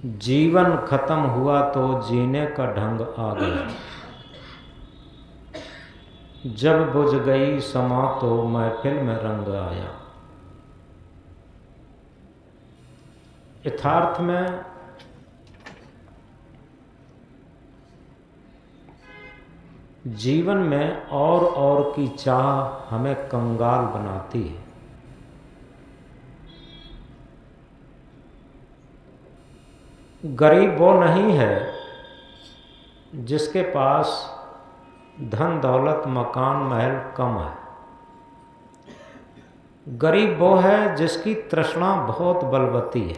जीवन खत्म हुआ तो जीने का ढंग आ गया। जब बुझ गई समा तो महफिल में रंग आया। यथार्थ में जीवन में और की चाह हमें कंगाल बनाती है। गरीब वो नहीं है जिसके पास धन दौलत मकान महल कम है। गरीब वो है जिसकी तृष्णा बहुत बलवती है,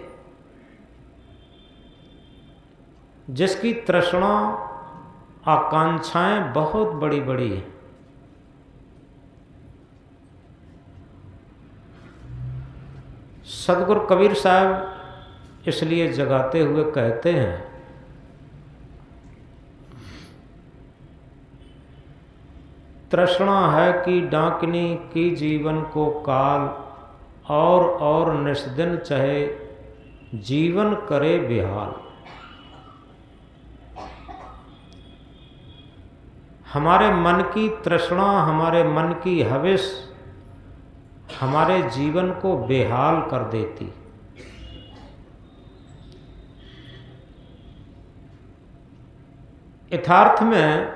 जिसकी तृष्णा आकांक्षाएं बहुत बड़ी बड़ी हैं। सदगुरु कबीर साहब इसलिए जगाते हुए कहते हैं, तृष्णा है कि डांकनी की जीवन को काल, और निस्दिन चाहे जीवन करे बेहाल। हमारे मन की तृष्णा, हमारे मन की हविस हमारे जीवन को बेहाल कर देती। यथार्थ में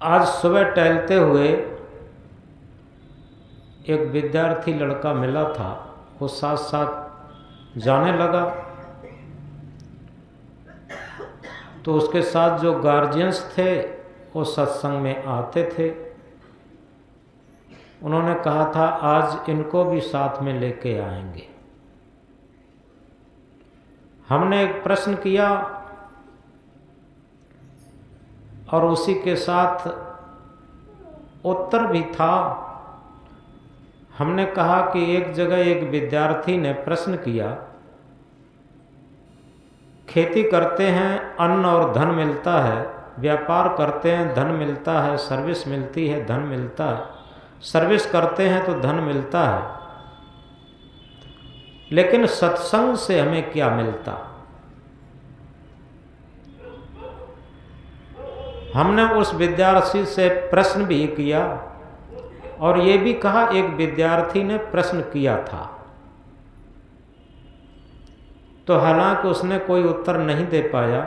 आज सुबह टहलते हुए एक विद्यार्थी लड़का मिला था। वो साथ साथ जाने लगा तो उसके साथ जो गार्जियंस थे वो सत्संग में आते थे। उन्होंने कहा था आज इनको भी साथ में लेके आएंगे। हमने एक प्रश्न किया और उसी के साथ उत्तर भी था। हमने कहा कि एक जगह एक विद्यार्थी ने प्रश्न किया, खेती करते हैं अन्न और धन मिलता है, व्यापार करते हैं धन मिलता है, सर्विस मिलती है धन मिलता है, सर्विस करते हैं तो धन मिलता है, लेकिन सत्संग से हमें क्या मिलता? हमने उस विद्यार्थी से प्रश्न भी किया और ये भी कहा, एक विद्यार्थी ने प्रश्न किया था तो हालांकि उसने कोई उत्तर नहीं दे पाया।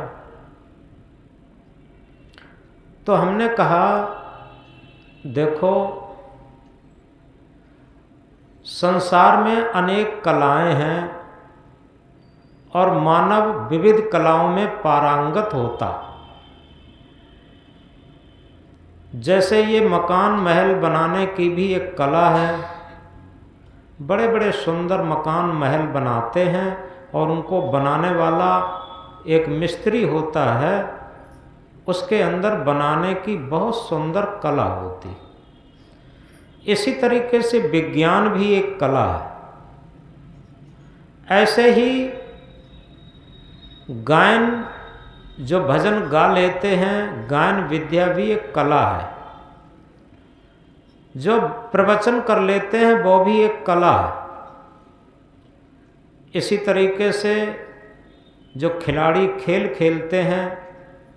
तो हमने कहा देखो, संसार में अनेक कलाएं हैं और मानव विविध कलाओं में पारंगत होता। जैसे ये मकान महल बनाने की भी एक कला है। बड़े बड़े सुंदर मकान महल बनाते हैं और उनको बनाने वाला एक मिस्त्री होता है। उसके अंदर बनाने की बहुत सुंदर कला होती। इसी तरीके से विज्ञान भी एक कला है। ऐसे ही गायन, जो भजन गा लेते हैं, गायन विद्या भी एक कला है। जो प्रवचन कर लेते हैं वो भी एक कला है। इसी तरीके से जो खिलाड़ी खेल खेलते हैं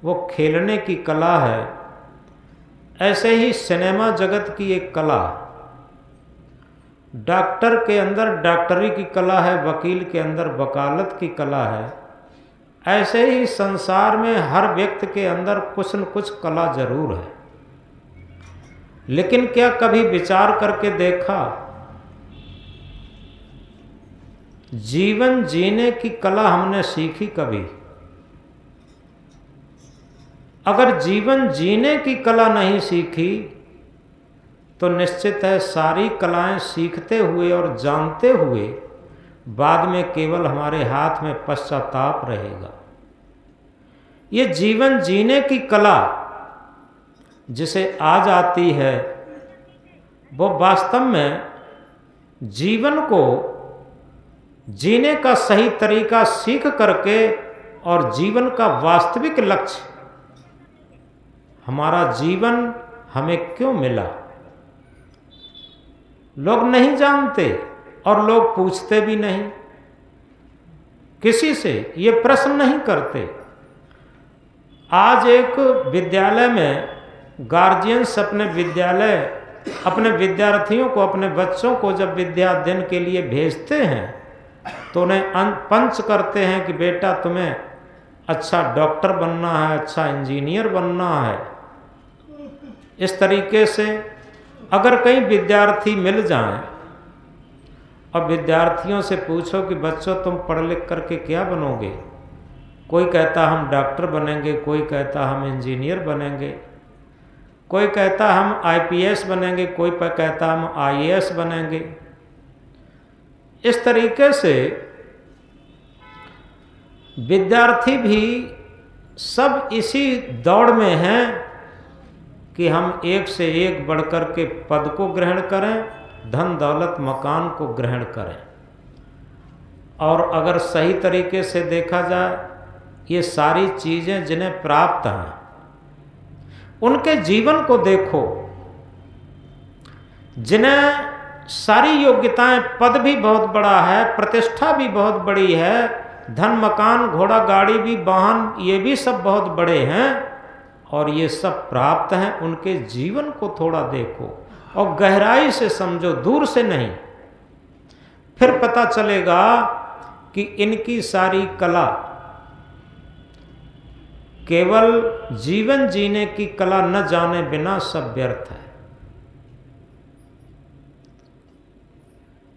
वो खेलने की कला है। ऐसे ही सिनेमा जगत की एक कला। डॉक्टर के अंदर डॉक्टरी की कला है, वकील के अंदर वकालत की कला है। ऐसे ही संसार में हर व्यक्ति के अंदर कुछ न कुछ कला जरूर है। लेकिन क्या कभी विचार करके देखा, जीवन जीने की कला हमने सीखी कभी? अगर जीवन जीने की कला नहीं सीखी तो निश्चित है सारी कलाएं सीखते हुए और जानते हुए बाद में केवल हमारे हाथ में पश्चाताप रहेगा। ये जीवन जीने की कला जिसे आज आती है वो वास्तव में जीवन को जीने का सही तरीका सीख करके और जीवन का वास्तविक लक्ष्य, हमारा जीवन हमें क्यों मिला, लोग नहीं जानते। और लोग पूछते भी नहीं, किसी से ये प्रश्न नहीं करते। आज एक विद्यालय में गार्जियंस अपने विद्यार्थियों को, अपने बच्चों को जब विद्या अध्ययन के लिए भेजते हैं तो उन्हें पंच करते हैं कि बेटा तुम्हें अच्छा डॉक्टर बनना है, अच्छा इंजीनियर बनना है। इस तरीके से अगर कई विद्यार्थी मिल जाएं और विद्यार्थियों से पूछो कि बच्चों तुम पढ़ लिख करके क्या बनोगे, कोई कहता हम डॉक्टर बनेंगे, कोई कहता हम इंजीनियर बनेंगे, कोई कहता हम आईपीएस बनेंगे, कोई कहता हम आईएएस बनेंगे। इस तरीके से विद्यार्थी भी सब इसी दौड़ में हैं कि हम एक से एक बढ़कर के पद को ग्रहण करें, धन दौलत मकान को ग्रहण करें। और अगर सही तरीके से देखा जाए, ये सारी चीज़ें जिन्हें प्राप्त हैं उनके जीवन को देखो, जिन्हें सारी योग्यताएं, पद भी बहुत बड़ा है, प्रतिष्ठा भी बहुत बड़ी है, धन मकान घोड़ा गाड़ी भी, वाहन, ये भी सब बहुत बड़े हैं और ये सब प्राप्त हैं, उनके जीवन को थोड़ा देखो और गहराई से समझो, दूर से नहीं। फिर पता चलेगा कि इनकी सारी कला केवल जीवन जीने की कला न जाने बिना सब व्यर्थ है।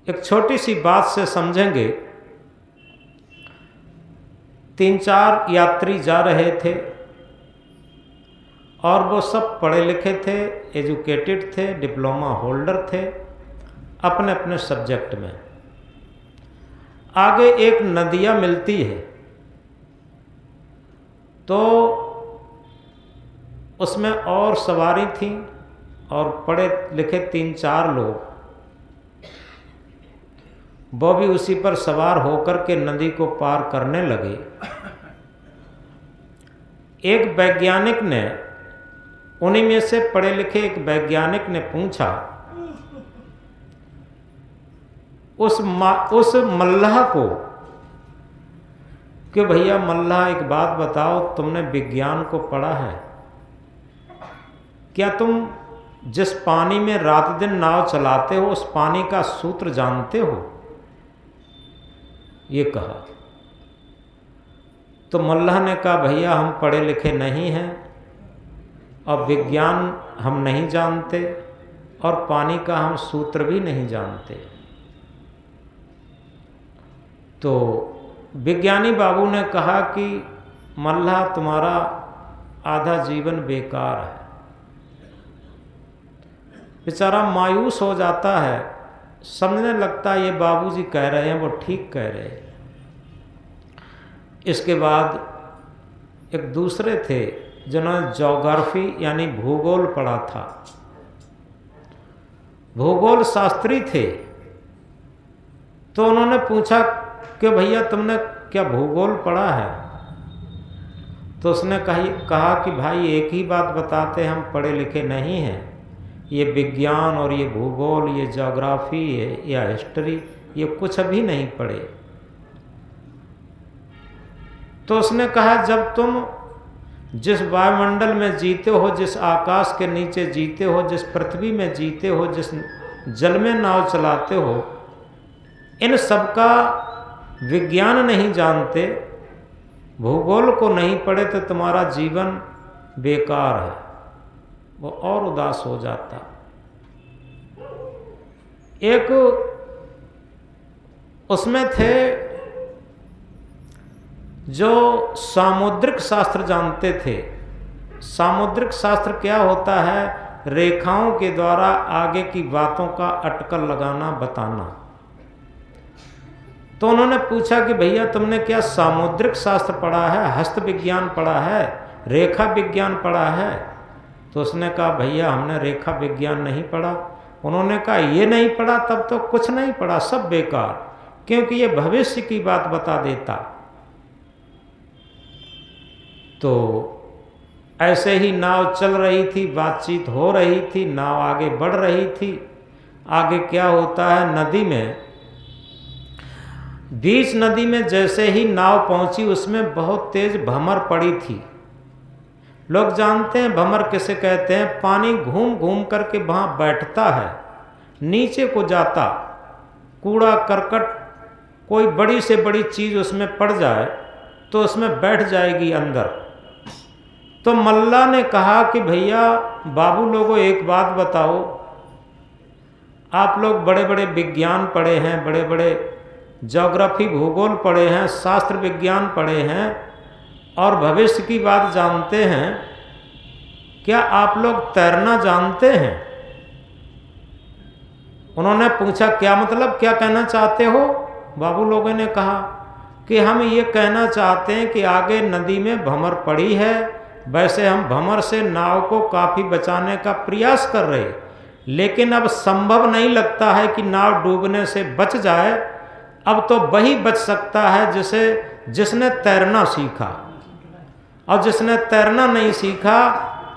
एक छोटी सी बात से समझेंगे। 3-4 यात्री जा रहे थे और वो सब पढ़े लिखे थे, एजुकेटेड थे, डिप्लोमा होल्डर थे अपने अपने सब्जेक्ट में। आगे एक नदिया मिलती है तो उसमें और सवारी थी और पढ़े लिखे 3-4 लोग, वो भी उसी पर सवार होकर के नदी को पार करने लगे। एक वैज्ञानिक ने, उन्हीं में से पढ़े लिखे एक वैज्ञानिक ने पूछा उस मल्लाह को कि भैया मल्लाह एक बात बताओ, तुमने विज्ञान को पढ़ा है, क्या तुम जिस पानी में रात दिन नाव चलाते हो उस पानी का सूत्र जानते हो? ये कहा तो मल्लाह ने कहा भैया हम पढ़े लिखे नहीं हैं और विज्ञान हम नहीं जानते और पानी का हम सूत्र भी नहीं जानते। तो विज्ञानी बाबू ने कहा कि मल्लाह तुम्हारा आधा जीवन बेकार है। बेचारा मायूस हो जाता है, समझने लगता है ये बाबूजी कह रहे हैं वो ठीक कह रहे हैं। इसके बाद एक दूसरे थे जिन्होंने ज्योग्राफी यानी भूगोल पढ़ा था, भूगोल शास्त्री थे। तो उन्होंने पूछा कि भैया तुमने क्या भूगोल पढ़ा है? तो उसने कहा कि भाई एक ही बात बताते, हम पढ़े लिखे नहीं हैं, ये विज्ञान और ये भूगोल, ये ज्योग्राफी या हिस्ट्री, ये कुछ भी नहीं पढ़े। तो उसने कहा जब तुम जिस वायुमंडल में जीते हो, जिस आकाश के नीचे जीते हो, जिस पृथ्वी में जीते हो, जिस जल में नाव चलाते हो, इन सब का विज्ञान नहीं जानते, भूगोल को नहीं पढ़े तो तुम्हारा जीवन बेकार है। वो और उदास हो जाता। एक उसमें थे जो सामुद्रिक शास्त्र जानते थे। सामुद्रिक शास्त्र क्या होता है? रेखाओं के द्वारा आगे की बातों का अटकल लगाना, बताना। तो उन्होंने पूछा कि भैया तुमने क्या सामुद्रिक शास्त्र पढ़ा है, हस्त विज्ञान पढ़ा है, रेखा विज्ञान पढ़ा है? तो उसने कहा भैया हमने रेखा विज्ञान नहीं पढ़ा। उन्होंने कहा ये नहीं पढ़ा तब तो कुछ नहीं पढ़ा, सब बेकार, क्योंकि ये भविष्य की बात बता देता। तो ऐसे ही नाव चल रही थी, बातचीत हो रही थी, नाव आगे बढ़ रही थी। आगे क्या होता है, नदी में बीच नदी में जैसे ही नाव पहुंची उसमें बहुत तेज भंवर पड़ी थी। लोग जानते हैं भंवर किसे कहते हैं। पानी घूम घूम करके वहाँ बैठता है, नीचे को जाता, कूड़ा करकट कोई बड़ी से बड़ी चीज़ उसमें पड़ जाए तो उसमें बैठ जाएगी अंदर। तो मल्ला ने कहा कि भैया बाबू लोगों एक बात बताओ, आप लोग बड़े बड़े विज्ञान पढ़े हैं, बड़े बड़े ज्योग्राफी भूगोल पढ़े हैं, शास्त्र विज्ञान पढ़े हैं और भविष्य की बात जानते हैं, क्या आप लोग तैरना जानते हैं? उन्होंने पूछा क्या मतलब, क्या कहना चाहते हो? बाबू लोगों ने कहा कि हम ये कहना चाहते हैं कि आगे नदी में भंवर पड़ी है, वैसे हम भंवर से नाव को काफ़ी बचाने का प्रयास कर रहे, लेकिन अब संभव नहीं लगता है कि नाव डूबने से बच जाए। अब तो वही बच सकता है जिसने तैरना सीखा, और जिसने तैरना नहीं सीखा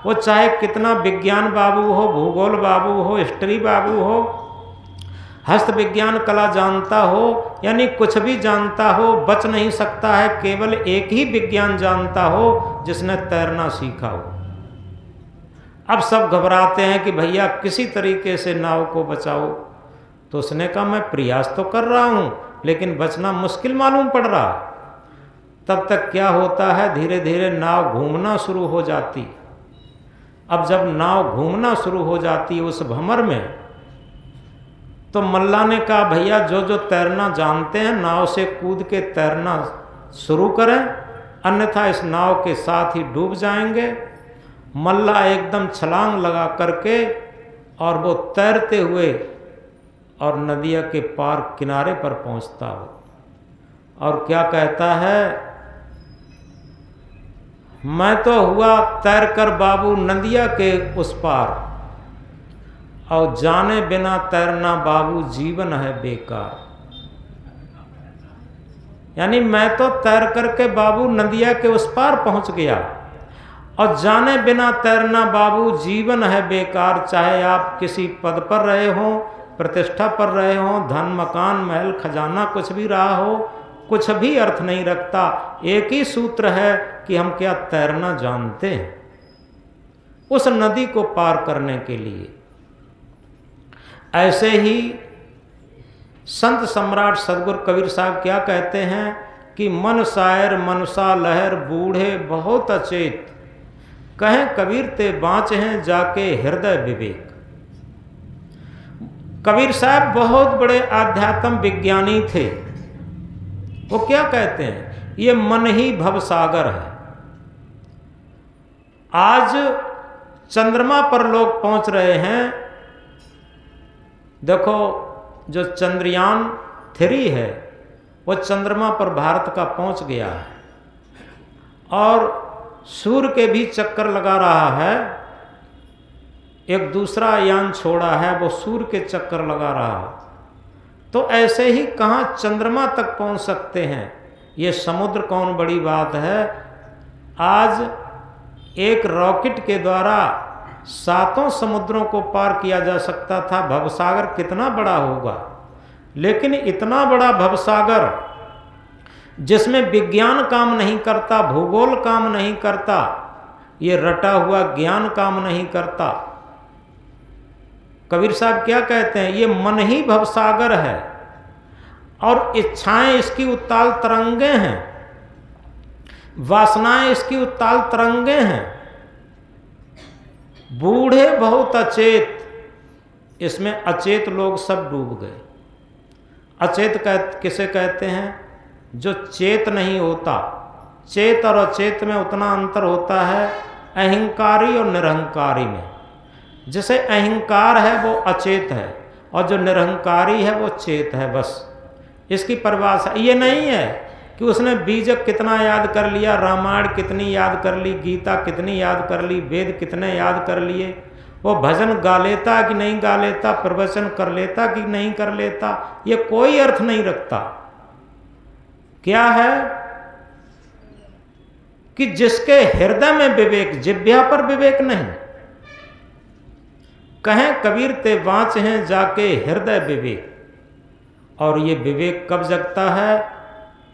वो चाहे कितना विज्ञान बाबू हो, भूगोल बाबू हो, हिस्ट्री बाबू हो, हस्त विज्ञान कला जानता हो, यानी कुछ भी जानता हो, बच नहीं सकता है। केवल एक ही विज्ञान जानता हो जिसने तैरना सीखा हो। अब सब घबराते हैं कि भैया किसी तरीके से नाव को बचाओ। तो उसने कहा मैं प्रयास तो कर रहा हूँ लेकिन बचना मुश्किल मालूम पड़ रहा। तब तक क्या होता है, धीरे धीरे नाव घूमना शुरू हो जाती। अब जब नाव घूमना शुरू हो जाती उस भंवर में, तो मल्ला ने कहा भैया जो जो तैरना जानते हैं नाव से कूद के तैरना शुरू करें, अन्यथा इस नाव के साथ ही डूब जाएंगे। मल्ला एकदम छलांग लगा करके और वो तैरते हुए और नदिया के पार किनारे पर पहुंचता हो, और क्या कहता है, मैं तो हुआ तैर कर बाबू नदिया के उस पार, और जाने बिना तैरना बाबू जीवन है बेकार। यानी मैं तो तैर करके बाबू नदिया के उस पार पहुंच गया, और जाने बिना तैरना बाबू जीवन है बेकार। चाहे आप किसी पद पर रहे हों, प्रतिष्ठा पर रहे हों, धन मकान महल खजाना कुछ भी रहा हो, कुछ भी अर्थ नहीं रखता। एक ही सूत्र है कि हम क्या तैरना जानते हैं उस नदी को पार करने के लिए। ऐसे ही संत सम्राट सदगुरु कबीर साहब क्या कहते हैं कि मन शायर मनसा लहर बूढ़े बहुत अचेत, कहें कबीर ते बाँच हैं जाके हृदय विवेक। कबीर साहब बहुत बड़े आध्यात्म विज्ञानी थे। वो क्या कहते हैं, ये मन ही भवसागर है। आज चंद्रमा पर लोग पहुंच रहे हैं। देखो जो चंद्रयान 3 है वो चंद्रमा पर भारत का पहुंच गया है, और सूर्य के भी चक्कर लगा रहा है। एक दूसरा यान छोड़ा है वो सूर्य के चक्कर लगा रहा है। तो ऐसे ही कहाँ चंद्रमा तक पहुंच सकते हैं। ये समुद्र कौन बड़ी बात है। आज एक रॉकेट के द्वारा 7 समुद्रों को पार किया जा सकता था। भवसागर कितना बड़ा होगा, लेकिन इतना बड़ा भवसागर जिसमें विज्ञान काम नहीं करता, भूगोल काम नहीं करता, ये रटा हुआ ज्ञान काम नहीं करता। कबीर साहब क्या कहते हैं, ये मन ही भवसागर है और इच्छाएं इसकी उत्ताल तरंगे हैं, वासनाएं इसकी उत्ताल तरंगे हैं। बूढ़े बहुत अचेत, इसमें अचेत लोग सब डूब गए। अचेत किसे कहते हैं, जो चेत नहीं होता। चेत और अचेत में उतना अंतर होता है अहंकारी और निरहंकारी में। जिसे अहंकार है वो अचेत है, और जो निरहंकारी है वो चेत है। बस इसकी परिभाषा ये नहीं है कि उसने बीजक कितना याद कर लिया, रामायण कितनी याद कर ली, गीता कितनी याद कर ली, वेद कितने याद कर लिए, वो भजन गा लेता कि नहीं गा लेता, प्रवचन कर लेता कि नहीं कर लेता, ये कोई अर्थ नहीं रखता। क्या है कि जिसके हृदय में विवेक, जिह्वा पर विवेक नहीं। कहें कबीर ते वाँच हैं जाके हृदय विवेक। और ये विवेक कब जगता है?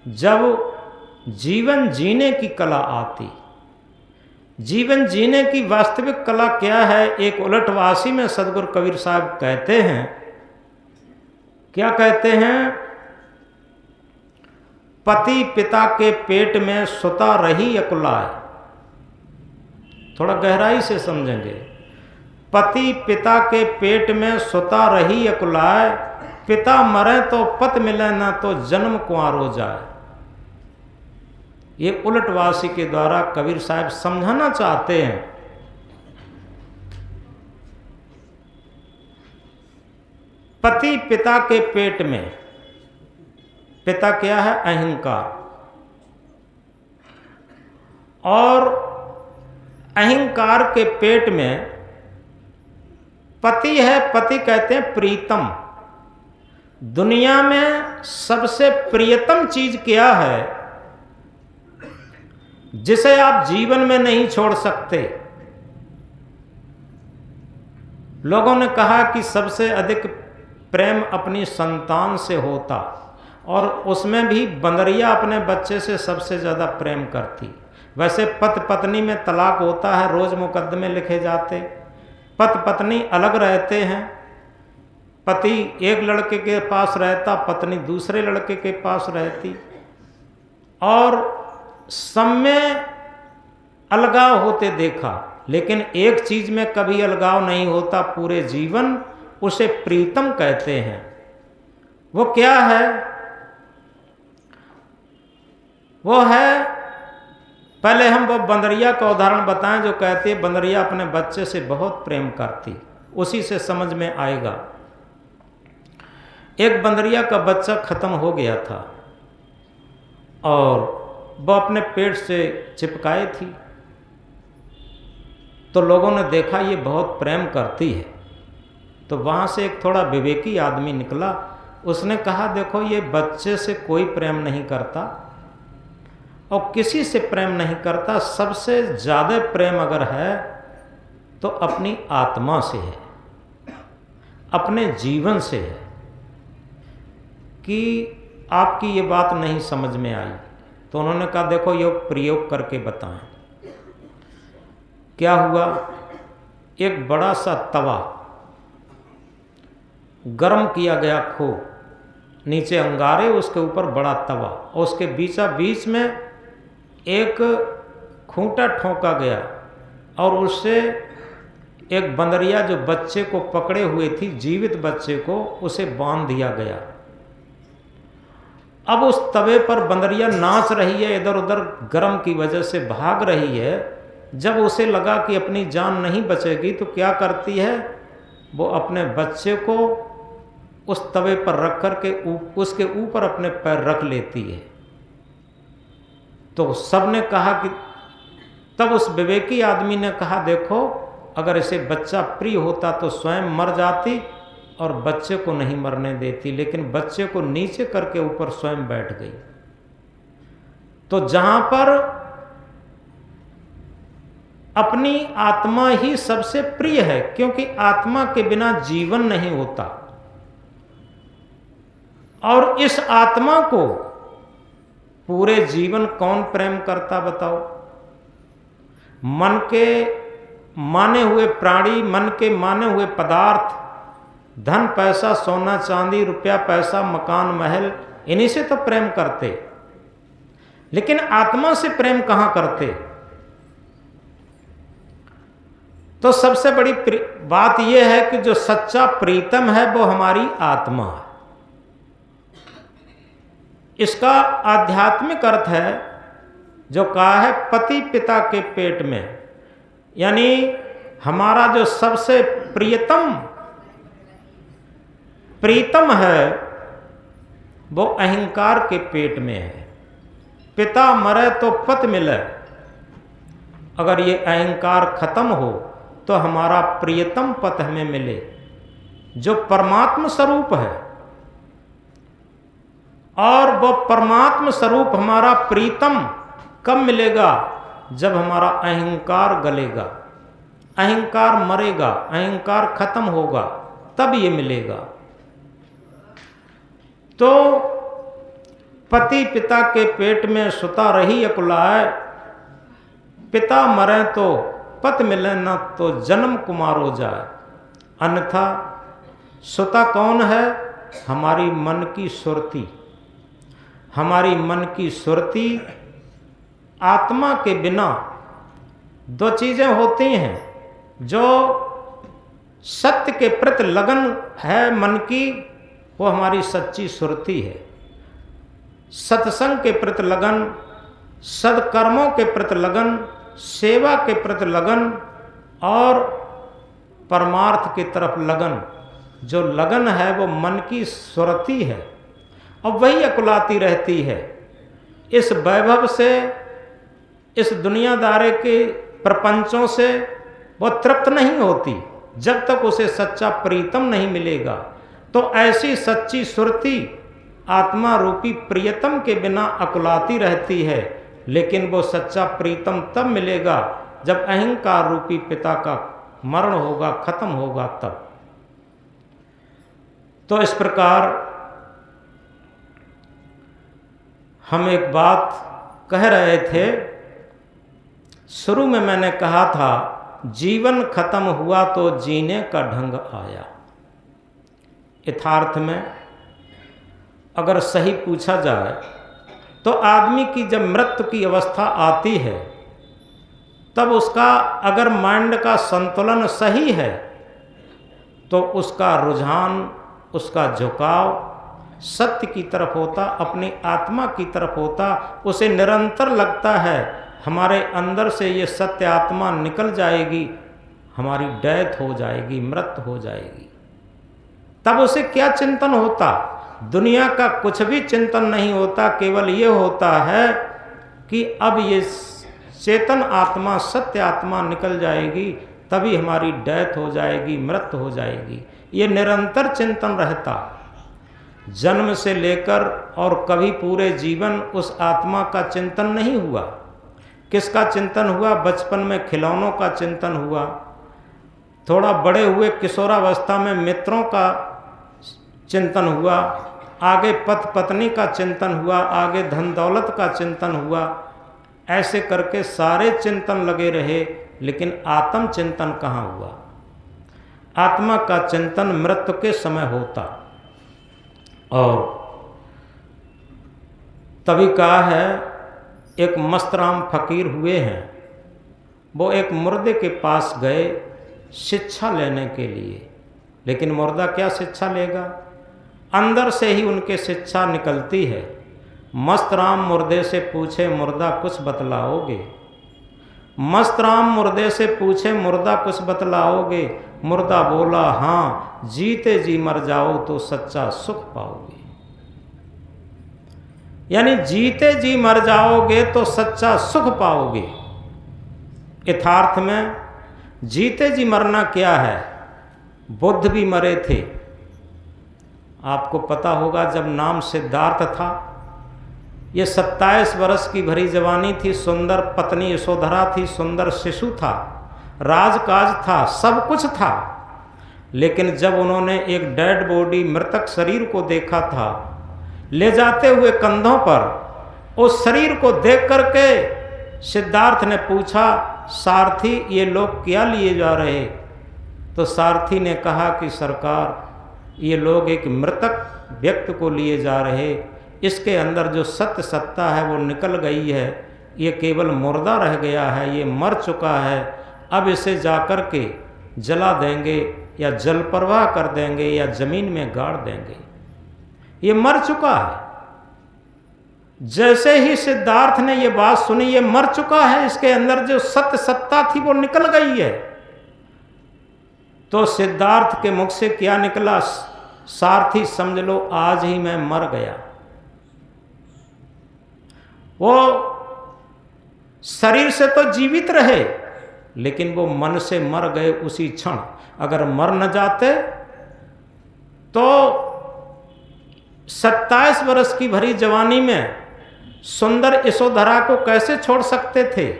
जब जीवन जीने की कला आती। जीवन जीने की वास्तविक कला क्या है? एक उलटवासी में सदगुरु कबीर साहब कहते हैं, क्या कहते हैं? पति पिता के पेट में सुता रही अकुलाए। थोड़ा गहराई से समझेंगे। पति पिता के पेट में सुता रही अकुलाए, पिता मरे तो पत मिले ना तो जन्म कुंवारो जाए। ये उलटवासी के द्वारा कबीर साहब समझाना चाहते हैं। पति पिता के पेट में, पिता क्या है? अहंकार। और अहंकार के पेट में पति है। पति कहते हैं प्रीतम। दुनिया में सबसे प्रियतम चीज क्या है जिसे आप जीवन में नहीं छोड़ सकते? लोगों ने कहा कि सबसे अधिक प्रेम अपनी संतान से होता, और उसमें भी बंदरिया अपने बच्चे से सबसे ज़्यादा प्रेम करती। वैसे पति पत्नी में तलाक होता है, रोज़ मुकदमे लिखे जाते। पति पत्नी अलग रहते हैं। पति एक लड़के के पास रहता, पत्नी दूसरे लड़के के पास रहती, और सब में अलगाव होते देखा। लेकिन एक चीज में कभी अलगाव नहीं होता पूरे जीवन, उसे प्रीतम कहते हैं। वो क्या है? वो है, पहले हम वो बंदरिया का उदाहरण बताएं जो कहते हैं बंदरिया अपने बच्चे से बहुत प्रेम करती। उसी से समझ में आएगा। एक बंदरिया का बच्चा खत्म हो गया था और वो अपने पेट से चिपकाई थी। तो लोगों ने देखा ये बहुत प्रेम करती है। तो वहाँ से एक थोड़ा विवेकी आदमी निकला। उसने कहा देखो ये बच्चे से कोई प्रेम नहीं करता और किसी से प्रेम नहीं करता। सबसे ज़्यादा प्रेम अगर है तो अपनी आत्मा से है, अपने जीवन से है। कि आपकी ये बात नहीं समझ में आई तो उन्होंने कहा देखो ये प्रयोग करके बताएं। क्या हुआ? एक बड़ा सा तवा गर्म किया गया, खूब नीचे अंगारे, उसके ऊपर बड़ा तवा, और उसके बीचा बीच में एक खूंटा ठोका गया और उससे एक बंदरिया जो बच्चे को पकड़े हुए थी, जीवित बच्चे को, उसे बांध दिया गया। अब उस तवे पर बंदरिया नाच रही है, इधर उधर गर्म की वजह से भाग रही है। जब उसे लगा कि अपनी जान नहीं बचेगी तो क्या करती है? वो अपने बच्चे को उस तवे पर रख कर के उसके ऊपर अपने पैर रख लेती है। तो सबने कहा कि, तब उस विवेकी आदमी ने कहा देखो अगर इसे बच्चा प्रिय होता तो स्वयं मर जाती और बच्चे को नहीं मरने देती, लेकिन बच्चे को नीचे करके ऊपर स्वयं बैठ गई। तो जहां पर अपनी आत्मा ही सबसे प्रिय है, क्योंकि आत्मा के बिना जीवन नहीं होता। और इस आत्मा को पूरे जीवन कौन प्रेम करता बताओ? मन के माने हुए प्राणी, मन के माने हुए पदार्थ, धन पैसा सोना चांदी रुपया पैसा मकान महल, इन्हीं से तो प्रेम करते। लेकिन आत्मा से प्रेम कहां करते? तो सबसे बड़ी बात यह है कि जो सच्चा प्रीतम है वो हमारी आत्मा है। इसका आध्यात्मिक अर्थ है जो कहा है पति पिता के पेट में, यानी हमारा जो सबसे प्रीतम है वो अहंकार के पेट में है। पिता मरे तो पत मिले। अगर ये अहंकार खत्म हो तो हमारा प्रियतम पत हमें मिले जो परमात्म स्वरूप है। और वो परमात्म स्वरूप हमारा प्रीतम कब मिलेगा? जब हमारा अहंकार गलेगा, अहंकार मरेगा, अहंकार खत्म होगा, तब ये मिलेगा। तो पति पिता के पेट में सुता रही अकुलाए, पिता मरे तो पत मिले न तो जन्म कुमारो जाए। अन्यथा सुता कौन है? हमारी मन की सुरती। हमारी मन की सुरती आत्मा के बिना दो चीज़ें होती हैं, जो सत्य के प्रति लगन है मन की, वो हमारी सच्ची सुरती है। सत्संग के प्रति लगन, सद्कर्मों के प्रति लगन, सेवा के प्रति लगन और परमार्थ की तरफ लगन, जो लगन है वो मन की सुरती है और वही अकुलाती रहती है। इस वैभव से, इस दुनियादारी के प्रपंचों से वो तृप्त नहीं होती जब तक उसे सच्चा प्रीतम नहीं मिलेगा। तो ऐसी सच्ची सुरती आत्मा रूपी प्रियतम के बिना अकुलाती रहती है, लेकिन वो सच्चा प्रीतम तब मिलेगा जब अहंकार रूपी पिता का मरण होगा, खत्म होगा तब। तो इस प्रकार हम एक बात कह रहे थे, शुरू में मैंने कहा था जीवन खत्म हुआ तो जीने का ढंग आया। यथार्थ में अगर सही पूछा जाए तो आदमी की जब मृत्यु की अवस्था आती है तब उसका अगर माइंड का संतुलन सही है तो उसका रुझान, उसका झुकाव सत्य की तरफ होता, अपनी आत्मा की तरफ होता। उसे निरंतर लगता है हमारे अंदर से ये सत्य आत्मा निकल जाएगी, हमारी डेथ हो जाएगी, मृत्यु हो जाएगी। तब उसे क्या चिंतन होता? दुनिया का कुछ भी चिंतन नहीं होता, केवल ये होता है कि अब ये चेतन आत्मा, सत्य आत्मा निकल जाएगी, तभी हमारी डेथ हो जाएगी, मृत्यु हो जाएगी। ये निरंतर चिंतन रहता जन्म से लेकर, और कभी पूरे जीवन उस आत्मा का चिंतन नहीं हुआ। किसका चिंतन हुआ? बचपन में खिलौनों का चिंतन हुआ, थोड़ा बड़े हुए किशोरावस्था में मित्रों का चिंतन हुआ, आगे पति पत्नी का चिंतन हुआ, आगे धन दौलत का चिंतन हुआ। ऐसे करके सारे चिंतन लगे रहे, लेकिन आत्म चिंतन कहाँ हुआ? आत्मा का चिंतन मृत्यु के समय होता। और तभी कहा है, एक मस्तराम फकीर हुए हैं, वो एक मुर्दे के पास गए शिक्षा लेने के लिए, लेकिन मुर्दा क्या शिक्षा लेगा? अंदर से ही उनके शिक्षा निकलती है। मस्तराम मुर्दे से पूछे, मुर्दा कुछ बतलाओगे? मस्तराम मुर्दे से पूछे, मुर्दा कुछ बतलाओगे? मुर्दा बोला, हाँ, जीते जी मर जाओ तो सच्चा सुख पाओगे। यानी जीते जी मर जाओगे तो सच्चा सुख पाओगे। यथार्थ में जीते जी मरना क्या है? बुद्ध भी मरे थे। आपको पता होगा, जब नाम सिद्धार्थ था, ये 27 वर्ष की भरी जवानी थी, सुंदर पत्नी यशोधरा थी, सुंदर शिशु था, राजकाज था, सब कुछ था। लेकिन जब उन्होंने एक डेड बॉडी, मृतक शरीर को देखा था, ले जाते हुए कंधों पर, उस शरीर को देख करके सिद्धार्थ ने पूछा, सारथी ये लोग क्या लिए जा रहे? तो सारथी ने कहा कि सरकार, ये लोग एक मृतक व्यक्ति को लिए जा रहे, इसके अंदर जो सत्य सत्ता है वो निकल गई है, ये केवल मुर्दा रह गया है, ये मर चुका है। अब इसे जाकर के जला देंगे या जल प्रवाह कर देंगे या जमीन में गाड़ देंगे, ये मर चुका है। जैसे ही सिद्धार्थ ने ये बात सुनी, ये मर चुका है, इसके अंदर जो सत्य सत्ता थी वो निकल गई है, तो सिद्धार्थ के मुख से क्या निकला? सारथी समझ लो आज ही मैं मर गया। वो शरीर से तो जीवित रहे, लेकिन वो मन से मर गए उसी क्षण। अगर मर न जाते तो 27 वर्ष की भरी जवानी में सुंदर यशोधरा को कैसे छोड़ सकते थे?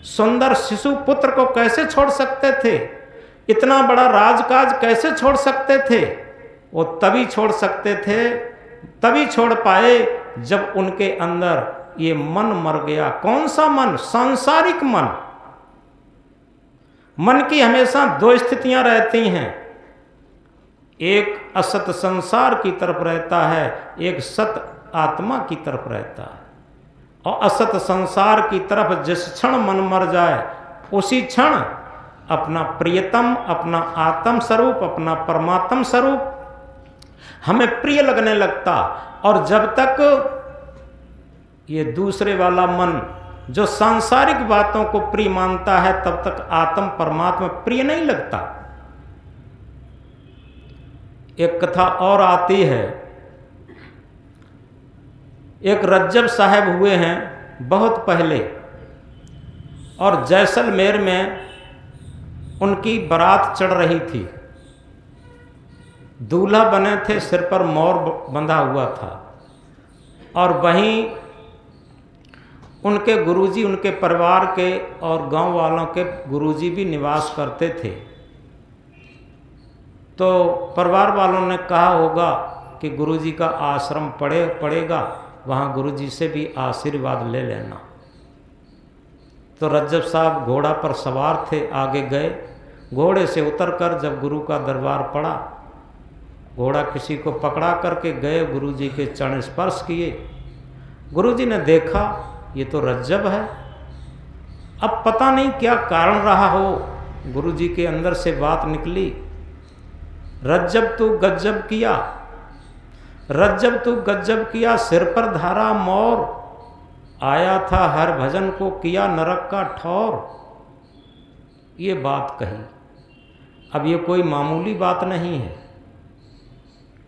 सुंदर शिशु पुत्र को कैसे छोड़ सकते थे? इतना बड़ा राजकाज कैसे छोड़ सकते थे? वो तभी छोड़ सकते थे तभी छोड़ पाए जब उनके अंदर ये मन मर गया। कौन सा मन? सांसारिक मन। मन की हमेशा दो स्थितियां रहती हैं, एक असत संसार की तरफ रहता है, एक सत आत्मा की तरफ रहता है। और असत संसार की तरफ जिस क्षण मन मर जाए उसी क्षण अपना प्रियतम, अपना आत्म स्वरूप, अपना परमात्म स्वरूप हमें प्रिय लगने लगता। और जब तक ये दूसरे वाला मन जो सांसारिक बातों को प्रिय मानता है तब तक आत्म परमात्मा प्रिय नहीं लगता। एक कथा और आती है, एक रज्जब साहब हुए हैं बहुत पहले, और जैसलमेर में उनकी बारात चढ़ रही थी। दूल्हा बने थे, सिर पर मोर बंधा हुआ था, और वहीं उनके गुरुजी, उनके परिवार के और गांव वालों के गुरुजी भी निवास करते थे। तो परिवार वालों ने कहा होगा कि गुरुजी का आश्रम पड़ेगा, वहाँ गुरुजी से भी आशीर्वाद ले लेना। तो रज्जब साहब घोड़ा पर सवार थे, आगे गए। घोड़े से उतरकर जब गुरु का दरबार पड़ा, घोड़ा किसी को पकड़ा करके गए, गुरुजी के चरण स्पर्श किए। गुरुजी ने देखा ये तो रज्जब है। अब पता नहीं क्या कारण रहा हो, गुरुजी के अंदर से बात निकली, रज्जब तू गज्जब किया, रज्जब तू गज्जब किया, सिर पर धारा मोर, आया था हर भजन को किया नरक का ठौर। ये बात कही। अब ये कोई मामूली बात नहीं है,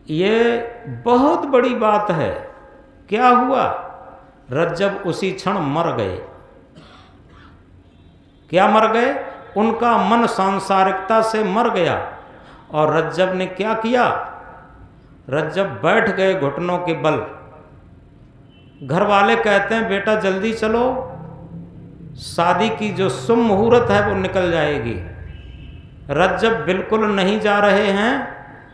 ये बहुत बड़ी बात है। क्या हुआ? रज्जब उसी क्षण मर गए। क्या मर गए? उनका मन सांसारिकता से मर गया। और रज्जब ने क्या किया? रज्जब बैठ गए घुटनों के बल। घर वाले कहते हैं बेटा जल्दी चलो, शादी की जो शुभ मुहूर्त है वो निकल जाएगी। रज्जब बिल्कुल नहीं जा रहे हैं।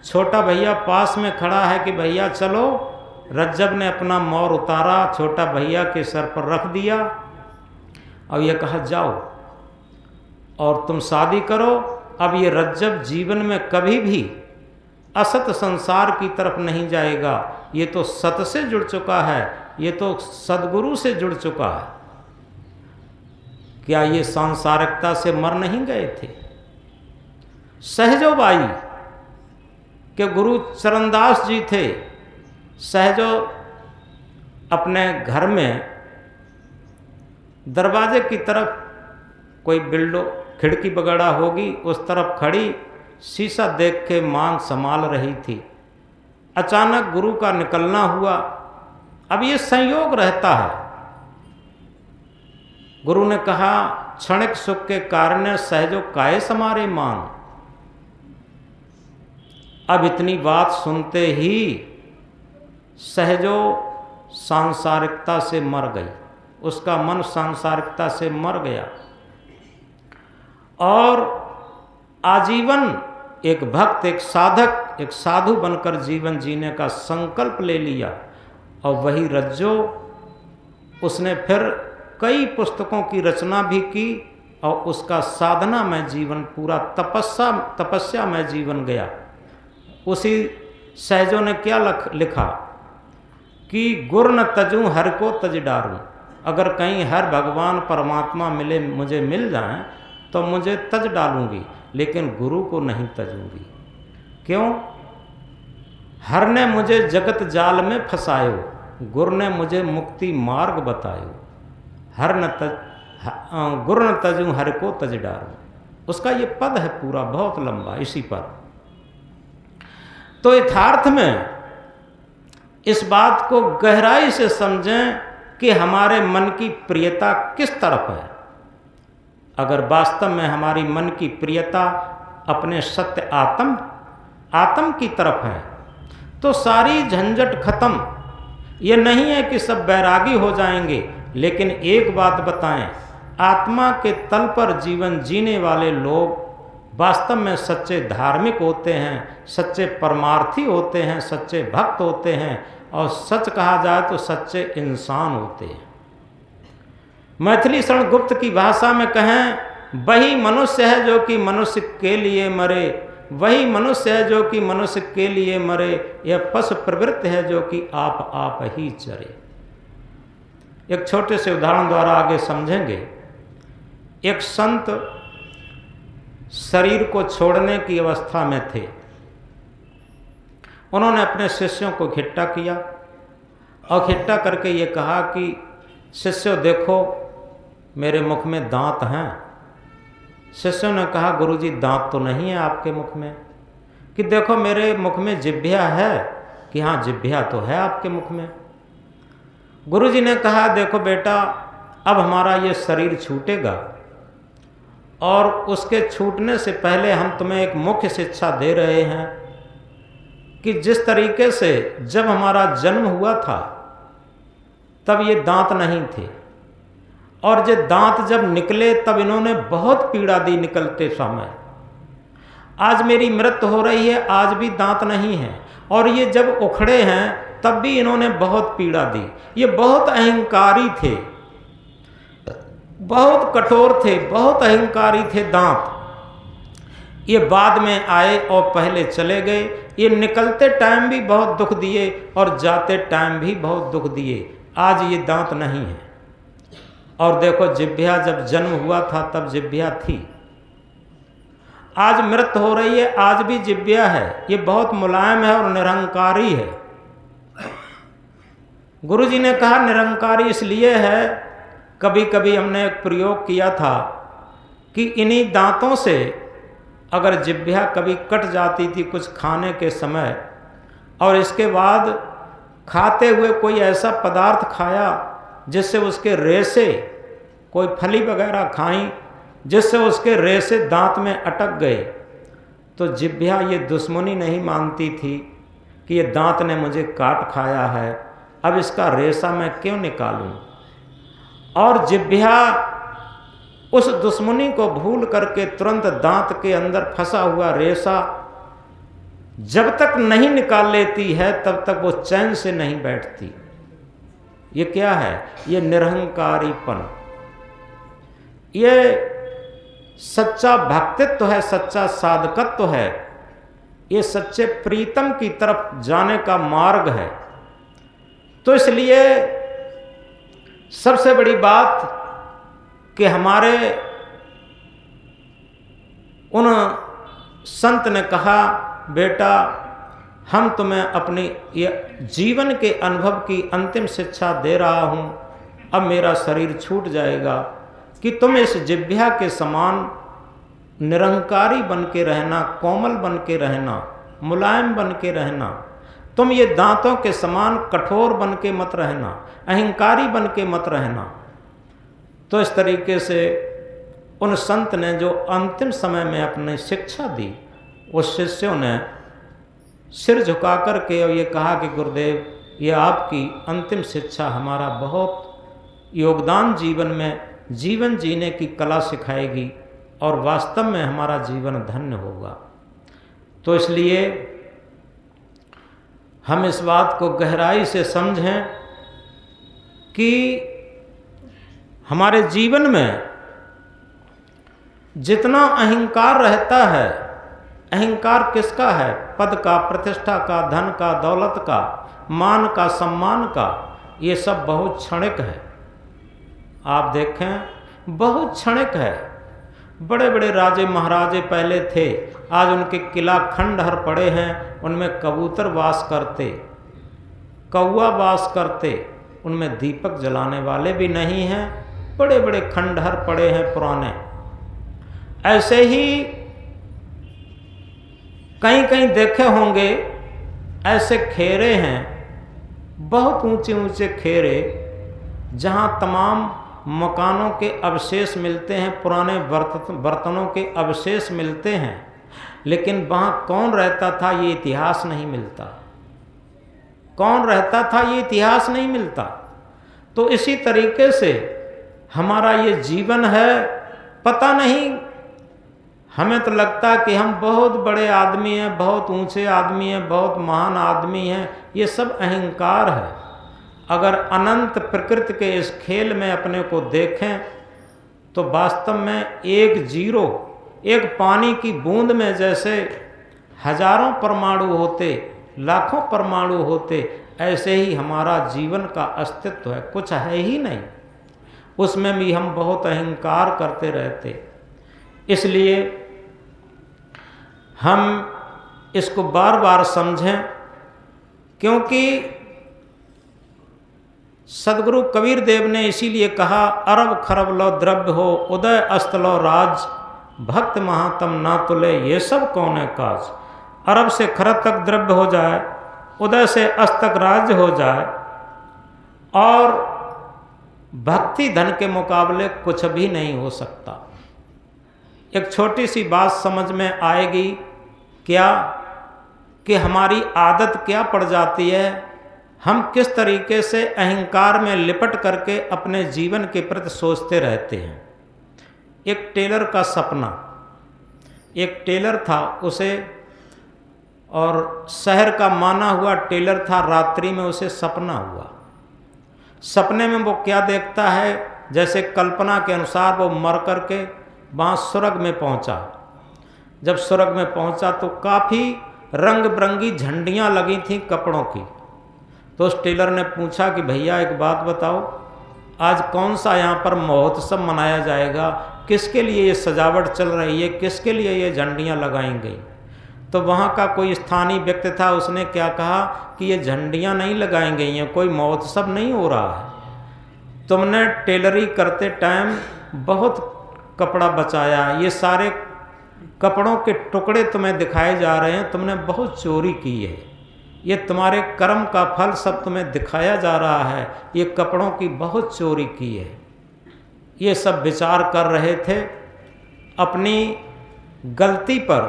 छोटा भैया पास में खड़ा है कि भैया चलो। रज्जब ने अपना मोर उतारा, छोटा भैया के सर पर रख दिया और ये कहा जाओ और तुम शादी करो। अब ये रज्जब जीवन में कभी भी असत संसार की तरफ नहीं जाएगा। ये तो सत से जुड़ चुका है, ये तो सदगुरु से जुड़ चुका है। क्या ये सांसारिकता से मर नहीं गए थे? सहजो बाई के गुरु चरणदास जी थे। सहजो अपने घर में दरवाजे की तरफ कोई बिल्डो खिड़की वगैरह होगी, उस तरफ खड़ी शीशा देख के मान संभाल रही थी। अचानक गुरु का निकलना हुआ। अब ये संयोग रहता है। गुरु ने कहा क्षणिक सुख के कारण सहजो काहे समारे मान। अब इतनी बात सुनते ही सहजो सांसारिकता से मर गई, उसका मन सांसारिकता से मर गया और आजीवन एक भक्त, एक साधक, एक साधु बनकर जीवन जीने का संकल्प ले लिया। और वही रज्जो उसने फिर कई पुस्तकों की रचना भी की और उसका साधना में जीवन पूरा तपस्या में जीवन गया। उसी सहजों ने क्या लिखा कि गुर न तजूं हर को तज डारूं। अगर कहीं हर भगवान परमात्मा मिले, मुझे मिल जाएं तो मुझे तज डालूंगी, लेकिन गुरु को नहीं तजूंगी। क्यों? हर ने मुझे जगत जाल में फंसायो, गुरु ने मुझे मुक्ति मार्ग बतायो। गुर न तजूं हर को तज डारूं। उसका ये पद है पूरा, बहुत लंबा, इसी पर। तो यथार्थ में इस बात को गहराई से समझें कि हमारे मन की प्रियता किस तरफ है। अगर वास्तव में हमारी मन की प्रियता अपने सत्य आत्म की तरफ है तो सारी झंझट खत्म। ये नहीं है कि सब बैरागी हो जाएंगे, लेकिन एक बात बताएं, आत्मा के तल पर जीवन जीने वाले लोग वास्तव में सच्चे धार्मिक होते हैं, सच्चे परमार्थी होते हैं, सच्चे भक्त होते हैं और सच कहा जाए तो सच्चे इंसान होते हैं। मैथिली शरण गुप्त की भाषा में कहें, वही मनुष्य है जो कि मनुष्य के लिए मरे, वही मनुष्य है जो कि मनुष्य के लिए मरे, यह पशु प्रवृत्ति है जो कि आप ही चरे। एक छोटे से उदाहरण द्वारा आगे समझेंगे। एक संत शरीर को छोड़ने की अवस्था में थे। उन्होंने अपने शिष्यों को इकट्ठा किया और इकट्ठा करके ये कहा कि शिष्यों देखो मेरे मुख में दांत हैं। शिष्यों ने कहा गुरुजी दांत तो नहीं है आपके मुख में। कि देखो मेरे मुख में जिह्वा है। कि हाँ जिह्वा तो है आपके मुख में। गुरुजी ने कहा देखो बेटा अब हमारा ये शरीर छूटेगा और उसके छूटने से पहले हम तुम्हें एक मुख्य शिक्षा दे रहे हैं कि जिस तरीके से जब हमारा जन्म हुआ था तब ये दांत नहीं थे और ये दांत जब निकले तब इन्होंने बहुत पीड़ा दी निकलते समय। आज मेरी मृत्यु हो रही है, आज भी दांत नहीं है और ये जब उखड़े हैं तब भी इन्होंने बहुत पीड़ा दी। ये बहुत अहंकारी थे, बहुत कठोर थे, बहुत अहंकारी थे दांत। ये बाद में आए और पहले चले गए। ये निकलते टाइम भी बहुत दुख दिए और जाते टाइम भी बहुत दुख दिए। आज ये दांत नहीं है। और देखो जिह्वा जब जन्म हुआ था तब जिह्वा थी, आज मृत्यु हो रही है, आज भी जिह्वा है। ये बहुत मुलायम है और निरंकारी है। गुरुजी ने कहा निरंकारी इसलिए है, कभी कभी हमने एक प्रयोग किया था कि इन्हीं दांतों से अगर जिह्वा कभी कट जाती थी कुछ खाने के समय और इसके बाद खाते हुए कोई ऐसा पदार्थ खाया जिससे उसके रेशे, कोई फली वगैरह खाई जिससे उसके रेशे दांत में अटक गए, तो जिह्वा ये दुश्मनी नहीं मानती थी कि ये दांत ने मुझे काट खाया है, अब इसका रेशा मैं क्यों निकालूं। और जिह्वा उस दुश्मनी को भूल करके तुरंत दांत के अंदर फंसा हुआ रेशा जब तक नहीं निकाल लेती है तब तक वो चैन से नहीं बैठती। ये क्या है? ये निरहंकारीपन, ये सच्चा भक्तित्व है, सच्चा साधकत्व है, ये सच्चे प्रीतम की तरफ जाने का मार्ग है। तो इसलिए सबसे बड़ी बात कि हमारे उन संत ने कहा बेटा हम तुम्हें अपनी ये जीवन के अनुभव की अंतिम शिक्षा दे रहा हूँ, अब मेरा शरीर छूट जाएगा कि तुम इस जिह्वा के समान निरंकारी बन के रहना, कोमल बन के रहना, मुलायम बन के रहना। तुम ये दांतों के समान कठोर बन के मत रहना, अहंकारी बन के मत रहना। तो इस तरीके से उन संत ने जो अंतिम समय में अपनी शिक्षा दी, उस शिष्यों ने सिर झुका कर के और ये कहा कि गुरुदेव ये आपकी अंतिम शिक्षा हमारा बहुत योगदान जीवन में, जीवन जीने की कला सिखाएगी और वास्तव में हमारा जीवन धन्य होगा। तो इसलिए हम इस बात को गहराई से समझें कि हमारे जीवन में जितना अहंकार रहता है, अहंकार किसका है? पद का, प्रतिष्ठा का, धन का, दौलत का, मान का, सम्मान का, ये सब बहुत क्षणिक है। आप देखें बहुत क्षणिक है। बड़े बड़े राजे महाराजे पहले थे, आज उनके किला खंडहर पड़े हैं, उनमें कबूतर वास करते, कौवा वास करते, उनमें दीपक जलाने वाले भी नहीं हैं, बड़े बड़े खंडहर पड़े हैं पुराने। ऐसे ही कहीं कहीं देखे होंगे ऐसे खेरे हैं, बहुत ऊंचे ऊंचे खेरे, जहां तमाम मकानों के अवशेष मिलते हैं, पुराने बर्तनों के अवशेष मिलते हैं, लेकिन वहाँ कौन रहता था ये इतिहास नहीं मिलता। कौन रहता था ये इतिहास नहीं मिलता। तो इसी तरीके से हमारा ये जीवन है, पता नहीं हमें तो लगता है कि हम बहुत बड़े आदमी हैं, बहुत ऊंचे आदमी हैं, बहुत महान आदमी हैं। ये सब अहंकार है। अगर अनंत प्रकृति के इस खेल में अपने को देखें तो वास्तव में एक जीरो, एक पानी की बूंद में जैसे हजारों परमाणु होते, लाखों परमाणु होते, ऐसे ही हमारा जीवन का अस्तित्व है, कुछ है ही नहीं। उसमें भी हम बहुत अहंकार करते रहते। इसलिए हम इसको बार बार समझें, क्योंकि सदगुरु कबीर देव ने इसीलिए कहा, अरब खरब लो द्रव्य हो, उदय अस्त लो राज, भक्त महात्म ना तुले, ये सब कौन है काज। अरब से खरब तक द्रव्य हो जाए, उदय से अस्त तक राज्य हो जाए, और भक्ति धन के मुकाबले कुछ भी नहीं हो सकता। एक छोटी सी बात समझ में आएगी क्या, कि हमारी आदत क्या पड़ जाती है, हम किस तरीके से अहंकार में लिपट करके अपने जीवन के प्रति सोचते रहते हैं। एक टेलर का सपना, एक टेलर था, उसे, और शहर का माना हुआ टेलर था, रात्रि में उसे सपना हुआ। सपने में वो क्या देखता है, जैसे कल्पना के अनुसार वो मर करके वहाँ स्वर्ग में पहुँचा। जब स्वर्ग में पहुँचा तो काफ़ी रंग बिरंगी झंडियाँ लगी थीं कपड़ों की। तो उस टेलर ने पूछा कि भैया एक बात बताओ, आज कौन सा यहाँ पर महोत्सव मनाया जाएगा, किसके लिए ये सजावट चल रही है, किसके लिए ये झंडियाँ लगाई गई। तो वहाँ का कोई स्थानीय व्यक्ति था, उसने क्या कहा कि ये झंडियाँ नहीं लगाई गई हैं, कोई महोत्सव नहीं हो रहा है। तुमने टेलरी करते टाइम बहुत कपड़ा बचाया, ये सारे कपड़ों के टुकड़े तुम्हें दिखाए जा रहे हैं, तुमने बहुत चोरी की है, ये तुम्हारे कर्म का फल सब तुम्हें दिखाया जा रहा है, ये कपड़ों की बहुत चोरी की है। ये सब विचार कर रहे थे अपनी गलती पर,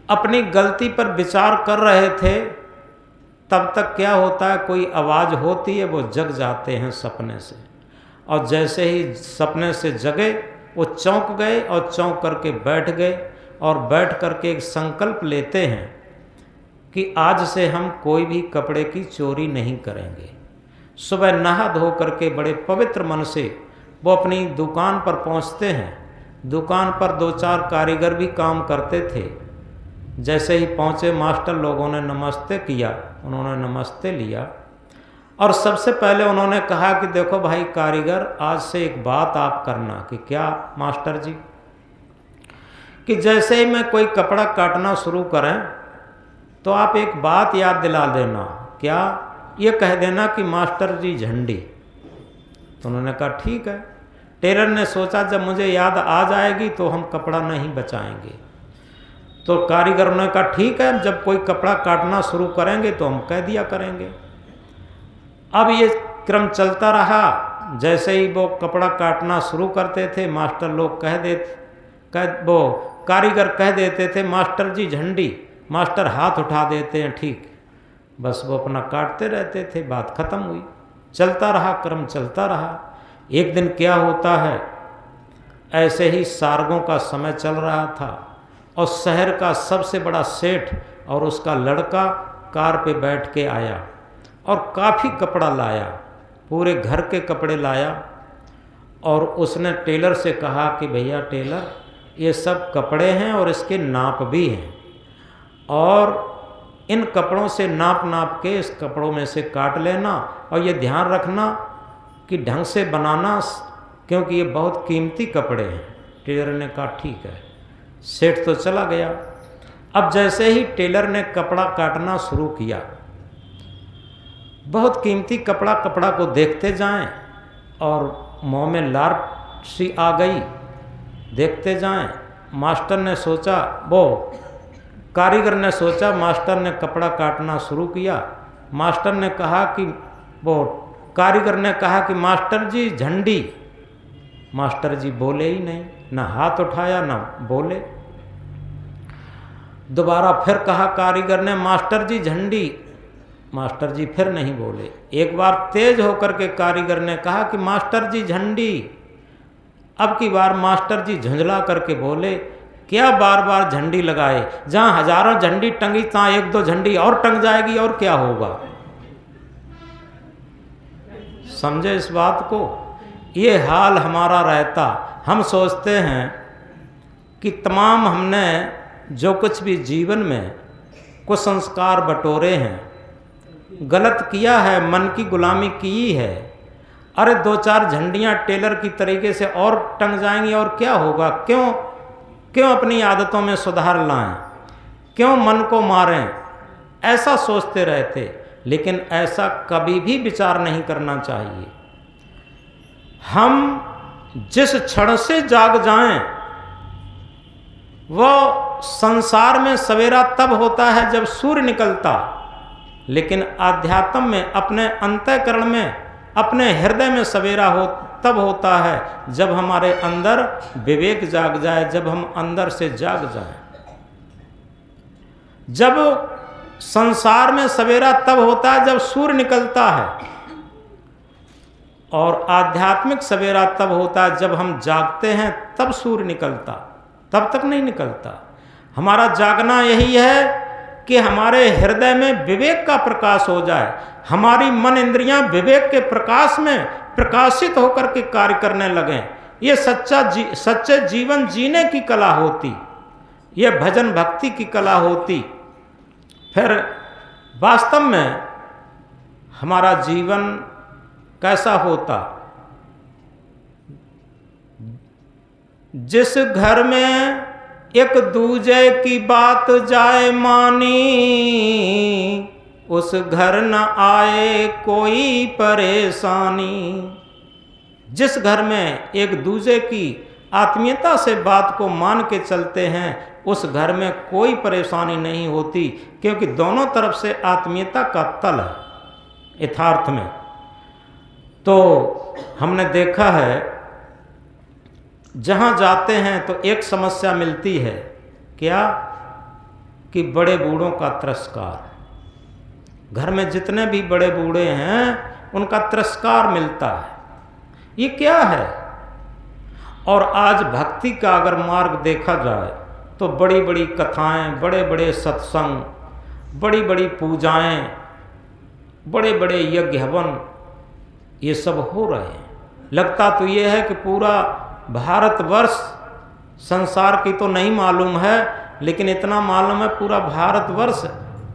अपनी गलती पर विचार कर रहे थे। तब तक क्या होता है, कोई आवाज़ होती है, वो जग जाते हैं सपने से, और जैसे ही सपने से जगे वो चौंक गए, और चौंक करके बैठ गए, और बैठ करके एक संकल्प लेते हैं कि आज से हम कोई भी कपड़े की चोरी नहीं करेंगे। सुबह नहा धो करके बड़े पवित्र मन से वो अपनी दुकान पर पहुंचते हैं। दुकान पर 2-4 कारीगर भी काम करते थे। जैसे ही पहुंचे, मास्टर लोगों ने नमस्ते किया, उन्होंने नमस्ते लिया, और सबसे पहले उन्होंने कहा कि देखो भाई कारीगर, आज से एक बात आप करना। कि क्या मास्टर जी? कि जैसे ही मैं कोई कपड़ा काटना शुरू करें तो आप एक बात याद दिला देना। क्या? ये कह देना कि मास्टर जी झंडी। तो उन्होंने कहा ठीक है। टेलर ने सोचा जब मुझे याद आ जाएगी तो हम कपड़ा नहीं बचाएंगे। तो कारीगर ने कहा ठीक है, जब कोई कपड़ा काटना शुरू करेंगे तो हम कह दिया करेंगे। अब ये क्रम चलता रहा। जैसे ही वो कपड़ा काटना शुरू करते थे, मास्टर लोग वो कारीगर कह देते थे मास्टर जी झंडी। मास्टर हाथ उठा देते हैं, ठीक। बस वो अपना काटते रहते थे, बात खत्म हुई। चलता रहा, क्रम चलता रहा। एक दिन क्या होता है, ऐसे ही सार्गों का समय चल रहा था और शहर का सबसे बड़ा सेठ और उसका लड़का कार पे बैठ के आया और काफ़ी कपड़ा लाया, पूरे घर के कपड़े लाया। और उसने टेलर से कहा कि भैया टेलर, ये सब कपड़े हैं और इसके नाप भी हैं, और इन कपड़ों से नाप नाप के इस कपड़ों में से काट लेना, और ये ध्यान रखना कि ढंग से बनाना, क्योंकि ये बहुत कीमती कपड़े हैं। टेलर ने कहा ठीक है। सेठ तो चला गया। अब जैसे ही टेलर ने कपड़ा काटना शुरू किया, बहुत कीमती कपड़ा को देखते जाएं और मुँह में लार सी आ गई, देखते जाएं। मास्टर ने सोचा, वो कारीगर ने सोचा, मास्टर ने कपड़ा काटना शुरू किया। मास्टर ने कहा कि वो कारीगर ने कहा कि मास्टर जी झंडी। मास्टर जी बोले ही नहीं, ना हाथ उठाया ना बोले। दोबारा फिर कहा कारीगर ने मास्टर जी झंडी। मास्टर जी फिर नहीं बोले। एक बार तेज होकर के कारीगर ने कहा कि मास्टर जी झंडी। अब की बार मास्टर जी झुंझला करके बोले, क्या बार बार झंडी लगाए, जहाँ हजारों झंडी टंगी तहाँ एक दो झंडी और टंग जाएगी और क्या होगा। समझे इस बात को। ये हाल हमारा रहता। हम सोचते हैं कि तमाम हमने जो कुछ भी जीवन में कुछ संस्कार बटोरे हैं, गलत किया है, मन की गुलामी की है, अरे दो चार झंडियाँ टेलर की तरीके से और टंग जाएंगी और क्या होगा। क्यों अपनी आदतों में सुधार लाएं, क्यों मन को मारें, ऐसा सोचते रहते। लेकिन ऐसा कभी भी विचार नहीं करना चाहिए। हम जिस क्षण से जाग जाएं, वो संसार में सवेरा तब होता है जब सूर्य निकलता, लेकिन आध्यात्म में, अपने अंतःकरण में, अपने हृदय में सवेरा तब होता है जब हमारे अंदर विवेक जाग जाए, जब हम अंदर से जाग जाएं। जब संसार में सवेरा तब होता है जब सूर्य निकलता है, और आध्यात्मिक सवेरा तब होता है जब हम जागते हैं, तब सूर्य निकलता, तब तक नहीं निकलता। हमारा जागना यही है कि हमारे हृदय में विवेक का प्रकाश हो जाए, हमारी मन इंद्रियां विवेक के प्रकाश में प्रकाशित होकर के कार्य करने लगें। ये सच्चे जीवन जीने की कला होती, ये भजन भक्ति की कला होती। फिर वास्तव में हमारा जीवन कैसा होता। जिस घर में एक दूजे की बात जाए मानी, उस घर न आए कोई परेशानी। जिस घर में एक दूजे की आत्मीयता से बात को मान के चलते हैं, उस घर में कोई परेशानी नहीं होती, क्योंकि दोनों तरफ से आत्मीयता का तल है यथार्थ में। तो हमने देखा है, जहाँ जाते हैं तो एक समस्या मिलती है, क्या कि बड़े बूढ़ों का तिरस्कार। घर में जितने भी बड़े बूढ़े हैं उनका तिरस्कार मिलता है। ये क्या है। और आज भक्ति का अगर मार्ग देखा जाए तो बड़ी बड़ी कथाएं, बड़े बड़े सत्संग, बड़ी बड़ी पूजाएं, बड़े बड़े यज्ञ हवन, ये सब हो रहे हैं। लगता तो ये है कि पूरा भारतवर्ष, संसार की तो नहीं मालूम है, लेकिन इतना मालूम है पूरा भारतवर्ष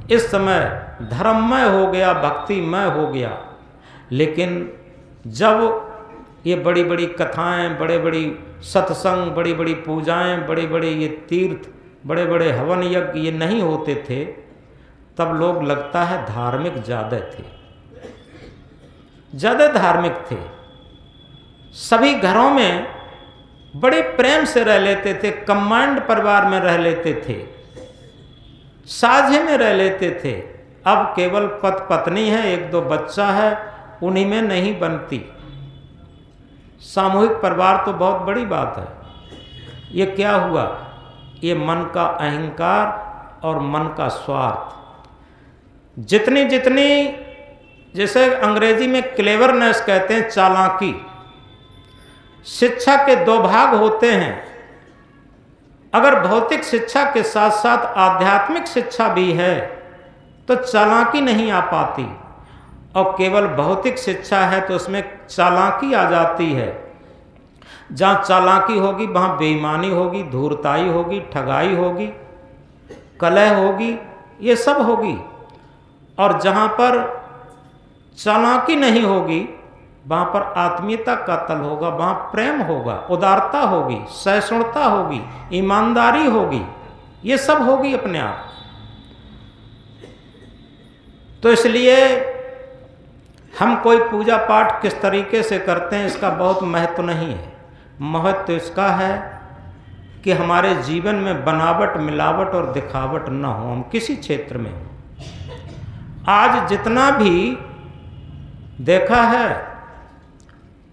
इस समय धर्ममय हो गया, भक्तिमय हो गया। लेकिन जब ये बड़ी बड़ी कथाएं, बड़े बड़ी सत्संग, बड़ी बड़ी पूजाएं, बड़े बड़े ये तीर्थ, बड़े बड़े हवन यज्ञ ये नहीं होते थे, तब लोग लगता है धार्मिक ज़्यादा थे, ज़्यादा धार्मिक थे। सभी घरों में बड़े प्रेम से रह लेते थे, कंबाइंड परिवार में रह लेते थे, साझे में रह लेते थे। अब केवल पति पत्नी है, एक दो बच्चा है, उन्हीं में नहीं बनती। सामूहिक परिवार तो बहुत बड़ी बात है। ये क्या हुआ। ये मन का अहंकार और मन का स्वार्थ। जितनी जितनी जैसे अंग्रेजी में क्लेवरनेस कहते हैं, चालाकी। शिक्षा के दो भाग होते हैं। अगर भौतिक शिक्षा के साथ साथ आध्यात्मिक शिक्षा भी है तो चालाकी नहीं आ पाती, और केवल भौतिक शिक्षा है तो उसमें चालाकी आ जाती है। जहाँ चालाकी होगी वहाँ बेईमानी होगी, धूर्ताई होगी, ठगाई होगी, कलह होगी, ये सब होगी। और जहाँ पर चालाकी नहीं होगी वहाँ पर आत्मीयता का तल होगा, वहाँ प्रेम होगा, उदारता होगी, सहिष्णुता होगी, ईमानदारी होगी, ये सब होगी अपने आप। तो इसलिए हम कोई पूजा पाठ किस तरीके से करते हैं इसका बहुत महत्व नहीं है। महत्व इसका है कि हमारे जीवन में बनावट, मिलावट और दिखावट न हो, हम किसी क्षेत्र में। आज जितना भी देखा है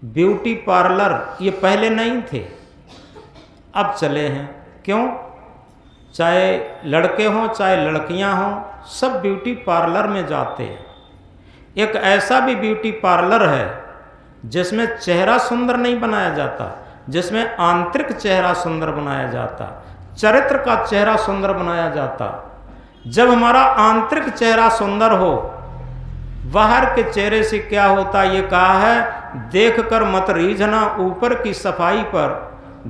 ब्यूटी पार्लर, ये पहले नहीं थे, अब चले हैं। क्यों? चाहे लड़के हों चाहे लड़कियां हों, सब ब्यूटी पार्लर में जाते हैं। एक ऐसा भी ब्यूटी पार्लर है जिसमें चेहरा सुंदर नहीं बनाया जाता, जिसमें आंतरिक चेहरा सुंदर बनाया जाता, चरित्र का चेहरा सुंदर बनाया जाता। जब हमारा आंतरिक चेहरा सुंदर हो, बाहर के चेहरे से क्या होता, ये कहा है, देख कर मत रीझना ऊपर की सफाई पर,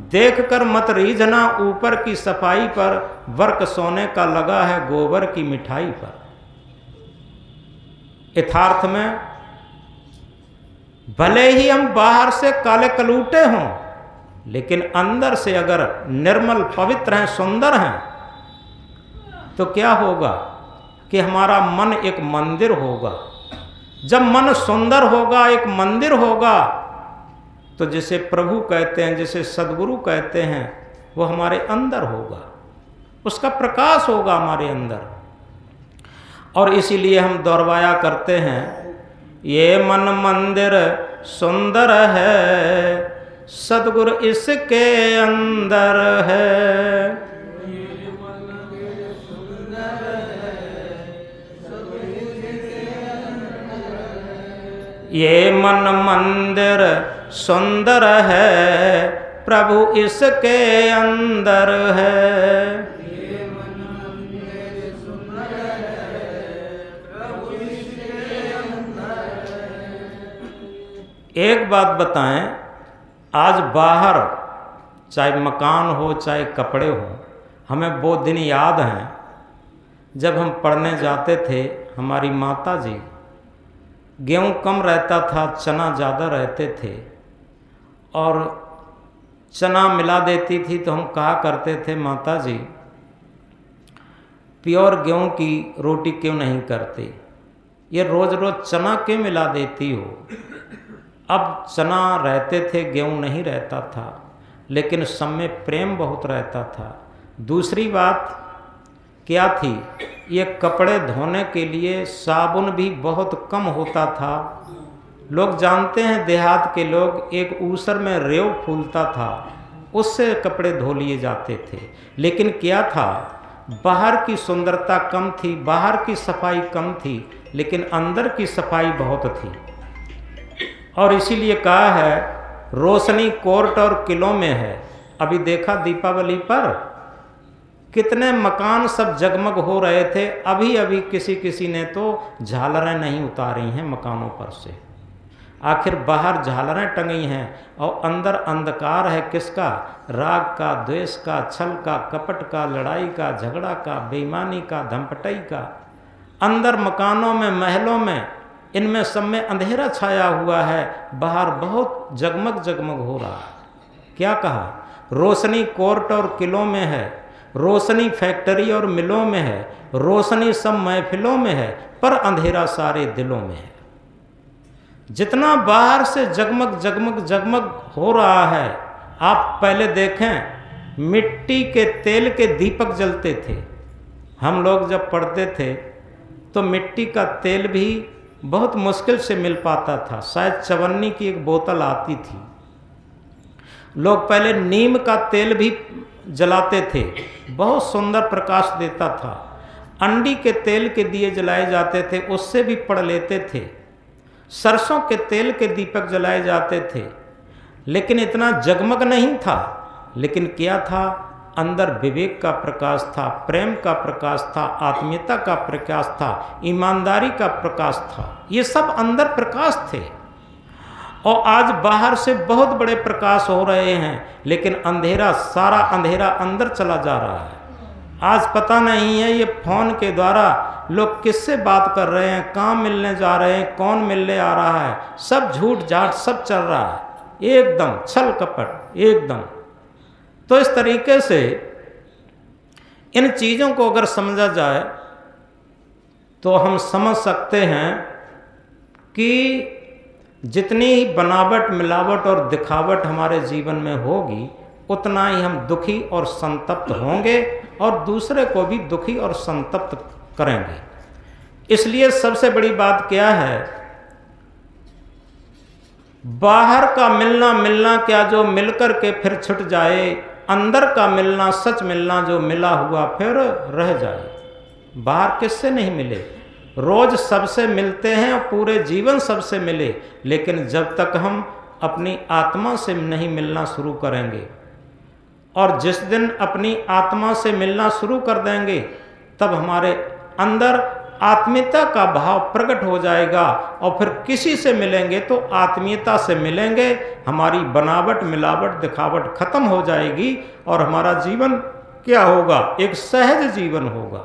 देख कर मत रीझना ऊपर की सफाई पर, वर्क सोने का लगा है गोबर की मिठाई पर। यथार्थ में भले ही हम बाहर से काले कलूटे हों, लेकिन अंदर से अगर निर्मल पवित्र हैं, सुंदर हैं, तो क्या होगा कि हमारा मन एक मंदिर होगा। जब मन सुंदर होगा, एक मंदिर होगा, तो जिसे प्रभु कहते हैं, जिसे सद्गुरु कहते हैं, वो हमारे अंदर होगा, उसका प्रकाश होगा हमारे अंदर। और इसीलिए हम दोहराया करते हैं, ये मन मंदिर सुंदर है, सद्गुरु इसके अंदर है। ये मन मंदिर सुंदर है, प्रभु इसके अंदर है। ये मन मंदिर सुंदर है, प्रभु इसके अंदर है। एक बात बताएं, आज बाहर चाहे मकान हो चाहे कपड़े हो, हमें वो दिन याद हैं जब हम पढ़ने जाते थे। हमारी माता जी, गेहूँ कम रहता था, चना ज़्यादा रहते थे, और चना मिला देती थी तो हम कहा करते थे, माता जी प्योर गेहूँ की रोटी क्यों नहीं करते, ये रोज़ रोज़ चना क्यों मिला देती हो। अब चना रहते थे, गेहूँ नहीं रहता था, लेकिन सब में प्रेम बहुत रहता था। दूसरी बात क्या थी, ये कपड़े धोने के लिए साबुन भी बहुत कम होता था। लोग जानते हैं, देहात के लोग, एक ऊसर में रेव फूलता था, उससे कपड़े धो लिए जाते थे। लेकिन क्या था, बाहर की सुंदरता कम थी, बाहर की सफाई कम थी, लेकिन अंदर की सफाई बहुत थी। और इसीलिए कहा है, रोशनी कोर्ट और किलों में है। अभी देखा दीपावली पर कितने मकान सब जगमग हो रहे थे। अभी अभी किसी ने तो झालरें नहीं उतारी हैं मकानों पर से। आखिर बाहर झालरें टंगी हैं और अंदर अंधकार है किसका, राग का, द्वेष का, छल का, कपट का, लड़ाई का, झगड़ा का, बेईमानी का, धमपटई का। अंदर मकानों में, महलों में, इनमें सब में अंधेरा छाया हुआ है, बाहर बहुत जगमग जगमग हो रहा है। क्या कहा, रोशनी कोर्ट और किलों में है, रोशनी फैक्ट्री और मिलों में है, रोशनी सब महफिलों में है, पर अंधेरा सारे दिलों में है। जितना बाहर से जगमग जगमग जगमग हो रहा है, आप पहले देखें, मिट्टी के तेल के दीपक जलते थे। हम लोग जब पढ़ते थे तो मिट्टी का तेल भी बहुत मुश्किल से मिल पाता था, शायद चवन्नी की एक बोतल आती थी। लोग पहले नीम का तेल भी जलाते थे, बहुत सुंदर प्रकाश देता था। अंडी के तेल के दिए जलाए जाते थे, उससे भी पढ़ लेते थे। सरसों के तेल के दीपक जलाए जाते थे, लेकिन इतना जगमग नहीं था। लेकिन क्या था, अंदर विवेक का प्रकाश था, प्रेम का प्रकाश था, आत्मीयता का प्रकाश था, ईमानदारी का प्रकाश था। ये सब अंदर प्रकाश थे। और आज बाहर से बहुत बड़े प्रकाश हो रहे हैं, लेकिन अंधेरा, सारा अंधेरा अंदर चला जा रहा है। आज पता नहीं है ये फोन के द्वारा लोग किससे बात कर रहे हैं, कहाँ मिलने जा रहे हैं, कौन मिलने आ रहा है, सब झूठ झाट सब चल रहा है, एकदम छल कपट एकदम। तो इस तरीके से इन चीज़ों को अगर समझा जाए तो हम समझ सकते हैं कि जितनी ही बनावट, मिलावट और दिखावट हमारे जीवन में होगी, उतना ही हम दुखी और संतप्त होंगे और दूसरे को भी दुखी और संतप्त करेंगे। इसलिए सबसे बड़ी बात क्या है, बाहर का मिलना क्या जो मिलकर के फिर छुट जाए, अंदर का मिलना, सच मिलना जो मिला हुआ फिर रह जाए। बाहर किससे नहीं मिले, रोज सबसे मिलते हैं और पूरे जीवन सबसे मिले, लेकिन जब तक हम अपनी आत्मा से नहीं मिलना शुरू करेंगे, और जिस दिन अपनी आत्मा से मिलना शुरू कर देंगे तब हमारे अंदर आत्मीयता का भाव प्रकट हो जाएगा, और फिर किसी से मिलेंगे तो आत्मीयता से मिलेंगे। हमारी बनावट, मिलावट, दिखावट खत्म हो जाएगी और हमारा जीवन क्या होगा? एक सहज जीवन होगा।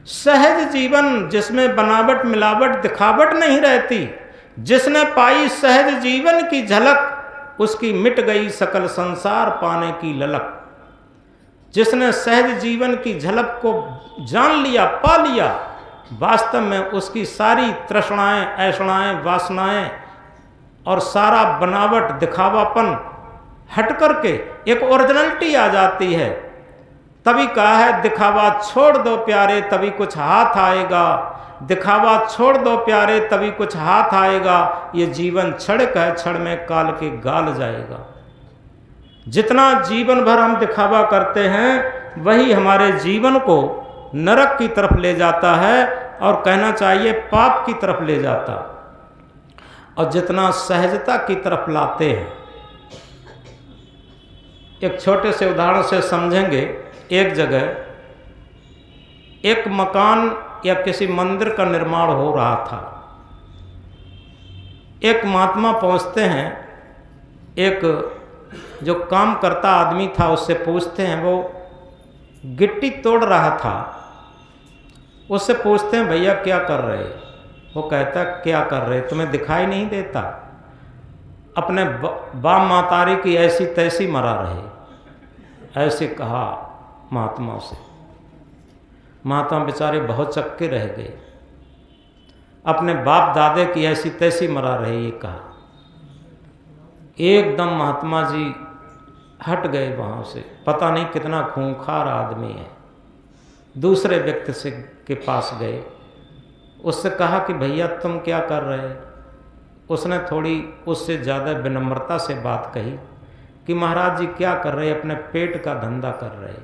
सहज जीवन जिसमें बनावट, मिलावट, दिखावट नहीं रहती। जिसने पाई सहज जीवन की झलक, उसकी मिट गई सकल संसार पाने की ललक। जिसने सहज जीवन की झलक को जान लिया, पा लिया, वास्तव में उसकी सारी तृष्णाएं, ऐषणाएं, वासनाएं और सारा बनावट, दिखावापन हट करके एक ओरिजिनलिटी आ जाती है। तभी कहा है दिखावा छोड़ दो प्यारे तभी कुछ हाथ आएगा। दिखावा छोड़ दो प्यारे तभी कुछ हाथ आएगा। ये जीवन क्षणिक है, क्षण में काल के गाल जाएगा। जितना जीवन भर हम दिखावा करते हैं वही हमारे जीवन को नरक की तरफ ले जाता है, और कहना चाहिए पाप की तरफ ले जाता। और जितना सहजता की तरफ लाते हैं, एक छोटे से उदाहरण से समझेंगे। एक जगह एक मकान या किसी मंदिर का निर्माण हो रहा था। एक महात्मा पहुंचते हैं, एक जो काम करता आदमी था उससे पूछते हैं, वो गिट्टी तोड़ रहा था, उससे पूछते हैं भैया क्या कर रहे? वो कहता क्या कर रहे, तुम्हें दिखाई नहीं देता? अपने बाप मातारी की ऐसी तैसी मरा रहे। ऐसे कहा महात्मा से। महात्मा बेचारे बहुत चक्के रह गए। अपने बाप दादे की ऐसी तैसी मरा रहे, ये कहा। एकदम महात्मा जी हट गए वहाँ से। पता नहीं कितना खूंखार आदमी है। दूसरे व्यक्ति से के पास गए, उससे कहा कि भैया तुम क्या कर रहे? उसने थोड़ी उससे ज़्यादा विनम्रता से बात कही कि महाराज जी क्या कर रहे? अपने पेट का धंधा कर रहे,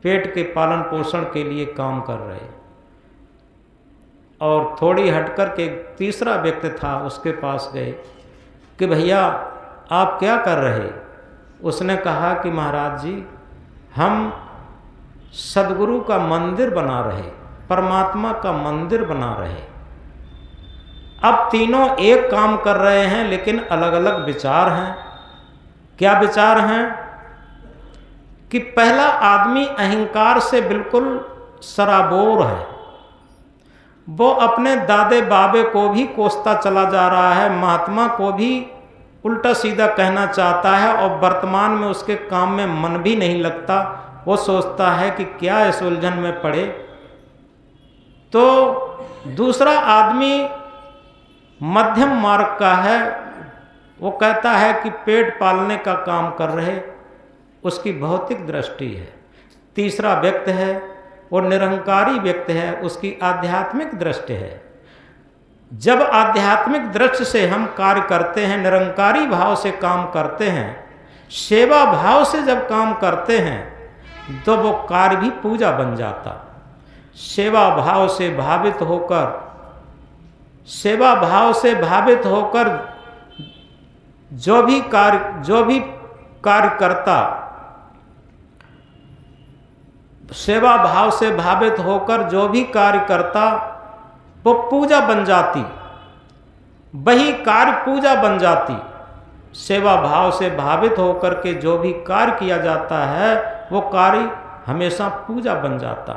पेट के पालन पोषण के लिए काम कर रहे। और थोड़ी हटकर के तीसरा व्यक्ति था, उसके पास गए कि भैया आप क्या कर रहे? उसने कहा कि महाराज जी हम सदगुरु का मंदिर बना रहे, परमात्मा का मंदिर बना रहे। अब तीनों एक काम कर रहे हैं लेकिन अलग अलग विचार हैं। क्या विचार हैं? कि पहला आदमी अहंकार से बिल्कुल सराबोर है। वो अपने दादे बाबे को भी कोसता चला जा रहा है, महात्मा को भी उल्टा सीधा कहना चाहता है, और वर्तमान में उसके काम में मन भी नहीं लगता। वो सोचता है कि क्या इस उलझन में पड़े। तो दूसरा आदमी मध्यम मार्ग का है। वो कहता है कि पेट पालने का काम कर रहे, उसकी भौतिक दृष्टि है। तीसरा व्यक्ति है, वो निरंकारी व्यक्ति है, उसकी आध्यात्मिक दृष्टि है। जब आध्यात्मिक दृष्टि से हम कार्य करते हैं, निरंकारी भाव से काम करते हैं, सेवा भाव से जब काम करते हैं, तो वो कार्य भी पूजा बन जाता। सेवा भाव से भावित होकर, सेवा भाव से भावित होकर जो भी कार्य करता, सेवा भाव से भावित होकर जो भी कार्य करता वो पूजा बन जाती। वही कार्य पूजा बन जाती। सेवा भाव से भावित होकर के जो भी कार्य किया जाता है वो कार्य हमेशा पूजा बन जाता।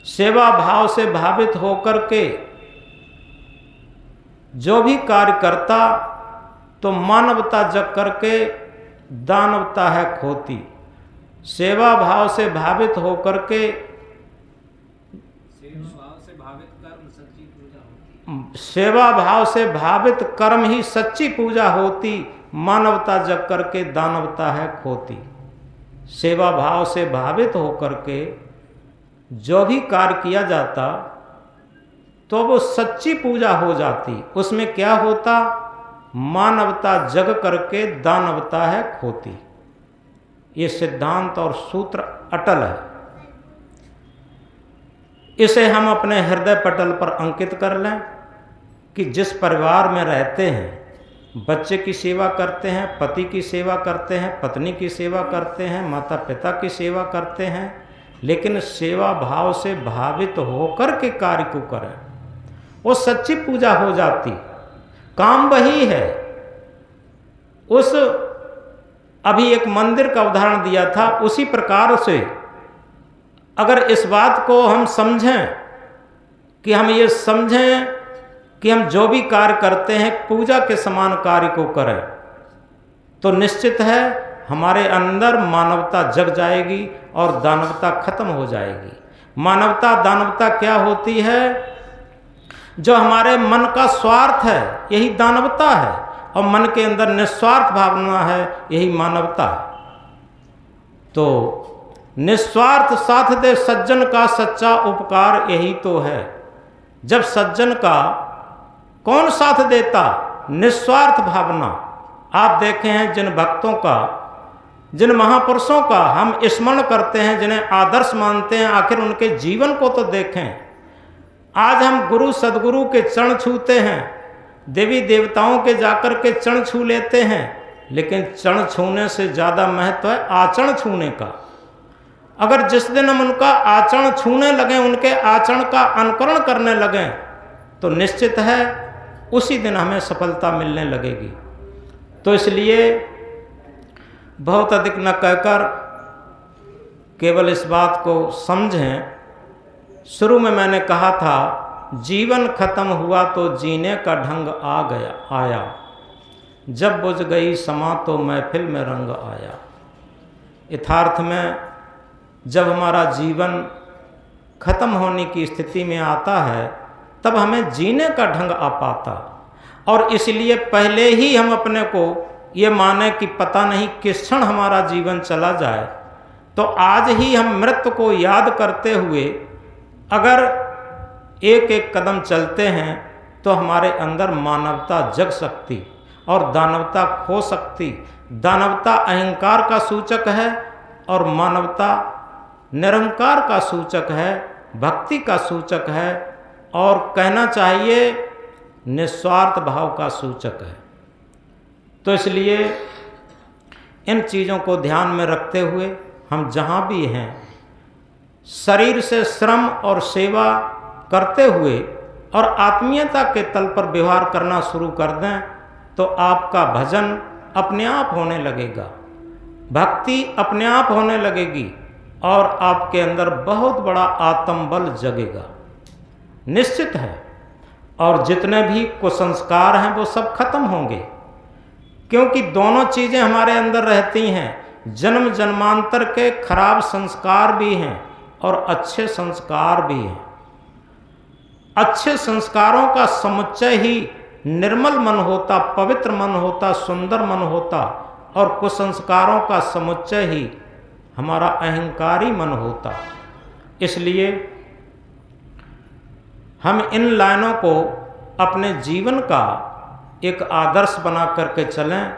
सेवा भाव से भावित होकर के जो भी कार्य करता तो मानवता जग करके दानवता है खोती। सेवा भाव से भावित होकर के सेवा भाव से भावित कर्म ही सच्ची पूजा होती। मानवता जग करके दानवता है खोती। सेवा भाव से भावित होकर के जो भी कार्य किया जाता तो वो सच्ची पूजा हो जाती। उसमें क्या होता? मानवता जग करके दानवता है खोती। ये सिद्धांत और सूत्र अटल है। इसे हम अपने हृदय पटल पर अंकित कर लें कि जिस परिवार में रहते हैं, बच्चे की सेवा करते हैं, पति की सेवा करते हैं, पत्नी की सेवा करते हैं, माता पिता की सेवा करते हैं, लेकिन सेवा भाव से भावित होकर के कार्य को करें, वो सच्ची पूजा हो जाती। काम वही है। उस अभी एक मंदिर का उदाहरण दिया था, उसी प्रकार से अगर इस बात को हम समझें कि हम ये समझें कि हम जो भी कार्य करते हैं पूजा के समान कार्य को करें, तो निश्चित है हमारे अंदर मानवता जग जाएगी और दानवता खत्म हो जाएगी। मानवता दानवता क्या होती है? जो हमारे मन का स्वार्थ है यही दानवता है, और मन के अंदर निस्वार्थ भावना है यही मानवता है। तो निस्वार्थ साथ दे सज्जन का सच्चा उपकार यही तो है। जब सज्जन का कौन साथ देता? निस्वार्थ भावना। आप देखे हैं जिन भक्तों का, जिन महापुरुषों का हम स्मरण करते हैं, जिन्हें आदर्श मानते हैं, आखिर उनके जीवन को तो देखें। आज हम गुरु सदगुरु के चरण छूते हैं, देवी देवताओं के जाकर के चरण छू लेते हैं, लेकिन चरण छूने से ज़्यादा महत्व है आचरण छूने का। अगर जिस दिन हम उनका आचरण छूने लगें, उनके आचरण का अनुकरण करने लगें, तो निश्चित है उसी दिन हमें सफलता मिलने लगेगी। तो इसलिए बहुत अधिक न कहकर केवल इस बात को समझें। शुरू में मैंने कहा था जीवन खत्म हुआ तो जीने का ढंग आया, जब बुझ गई समा तो महफिल में रंग आया। यथार्थ में जब हमारा जीवन खत्म होने की स्थिति में आता है तब हमें जीने का ढंग आ पाता, और इसलिए पहले ही हम अपने को ये माने कि पता नहीं किस क्षण हमारा जीवन चला जाए, तो आज ही हम मृत्यु को याद करते हुए अगर एक एक कदम चलते हैं तो हमारे अंदर मानवता जग सकती और दानवता खो सकती। दानवता अहंकार का सूचक है और मानवता निरंकार का सूचक है, भक्ति का सूचक है, और कहना चाहिए निस्वार्थ भाव का सूचक है। तो इसलिए इन चीज़ों को ध्यान में रखते हुए हम जहाँ भी हैं शरीर से श्रम और सेवा करते हुए और आत्मीयता के तल पर व्यवहार करना शुरू कर दें तो आपका भजन अपने आप होने लगेगा, भक्ति अपने आप होने लगेगी, और आपके अंदर बहुत बड़ा आत्मबल जगेगा। निश्चित है। और जितने भी कुसंस्कार हैं वो सब खत्म होंगे, क्योंकि दोनों चीज़ें हमारे अंदर रहती हैं। जन्म जन्मांतर के खराब संस्कार भी हैं और अच्छे संस्कार भी हैं। अच्छे संस्कारों का समुच्चय ही निर्मल मन होता, पवित्र मन होता, सुंदर मन होता, और कुसंस्कारों का समुच्चय ही हमारा अहंकारी मन होता। इसलिए हम इन लाइनों को अपने जीवन का एक आदर्श बना करके चलें।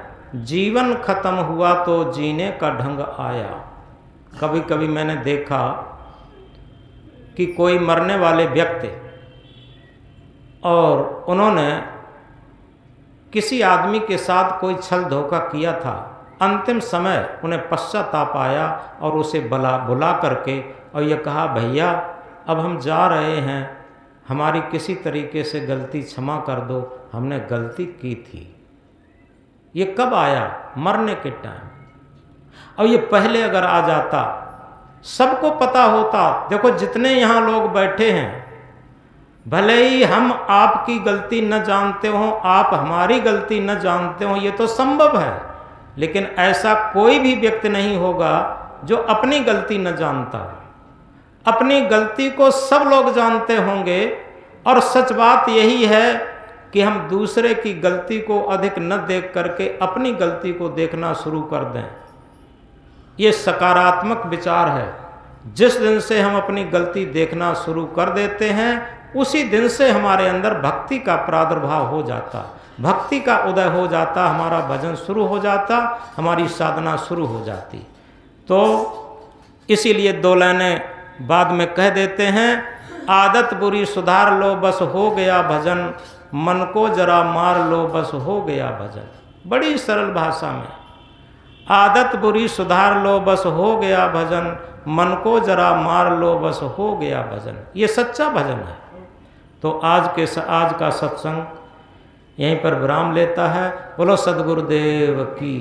जीवन खत्म हुआ तो जीने का ढंग आया। कभी कभी मैंने देखा कि कोई मरने वाले व्यक्ति और उन्होंने किसी आदमी के साथ कोई छल धोखा किया था। अंतिम समय उन्हें पश्चाताप आया और उसे बुला करके और ये कहा, भैया अब हम जा रहे हैं, हमारी किसी तरीके से गलती क्षमा कर दो, हमने गलती की थी। ये कब आया? मरने के टाइम। और ये पहले अगर आ जाता, सबको पता होता। देखो जितने यहाँ लोग बैठे हैं, भले ही हम आपकी गलती न जानते हो, आप हमारी गलती न जानते हो, ये तो संभव है, लेकिन ऐसा कोई भी व्यक्ति नहीं होगा जो अपनी गलती न जानता। अपनी गलती को सब लोग जानते होंगे, और सच बात यही है कि हम दूसरे की गलती को अधिक न देख करके अपनी गलती को देखना शुरू कर दें। ये सकारात्मक विचार है। जिस दिन से हम अपनी गलती देखना शुरू कर देते हैं, उसी दिन से हमारे अंदर भक्ति का प्रादुर्भाव हो जाता, भक्ति का उदय हो जाता, हमारा भजन शुरू हो जाता, हमारी साधना शुरू हो जाती। तो इसीलिए दो लाइनें बाद में कह देते हैं, आदत बुरी सुधार लो बस हो गया भजन, मन को जरा मार लो बस हो गया भजन। बड़ी सरल भाषा में, आदत बुरी सुधार लो बस हो गया भजन, मन को जरा मार लो बस हो गया भजन। ये सच्चा भजन है। तो आज का सत्संग यहीं पर विराम लेता है। बोलो सद्गुरुदेव की।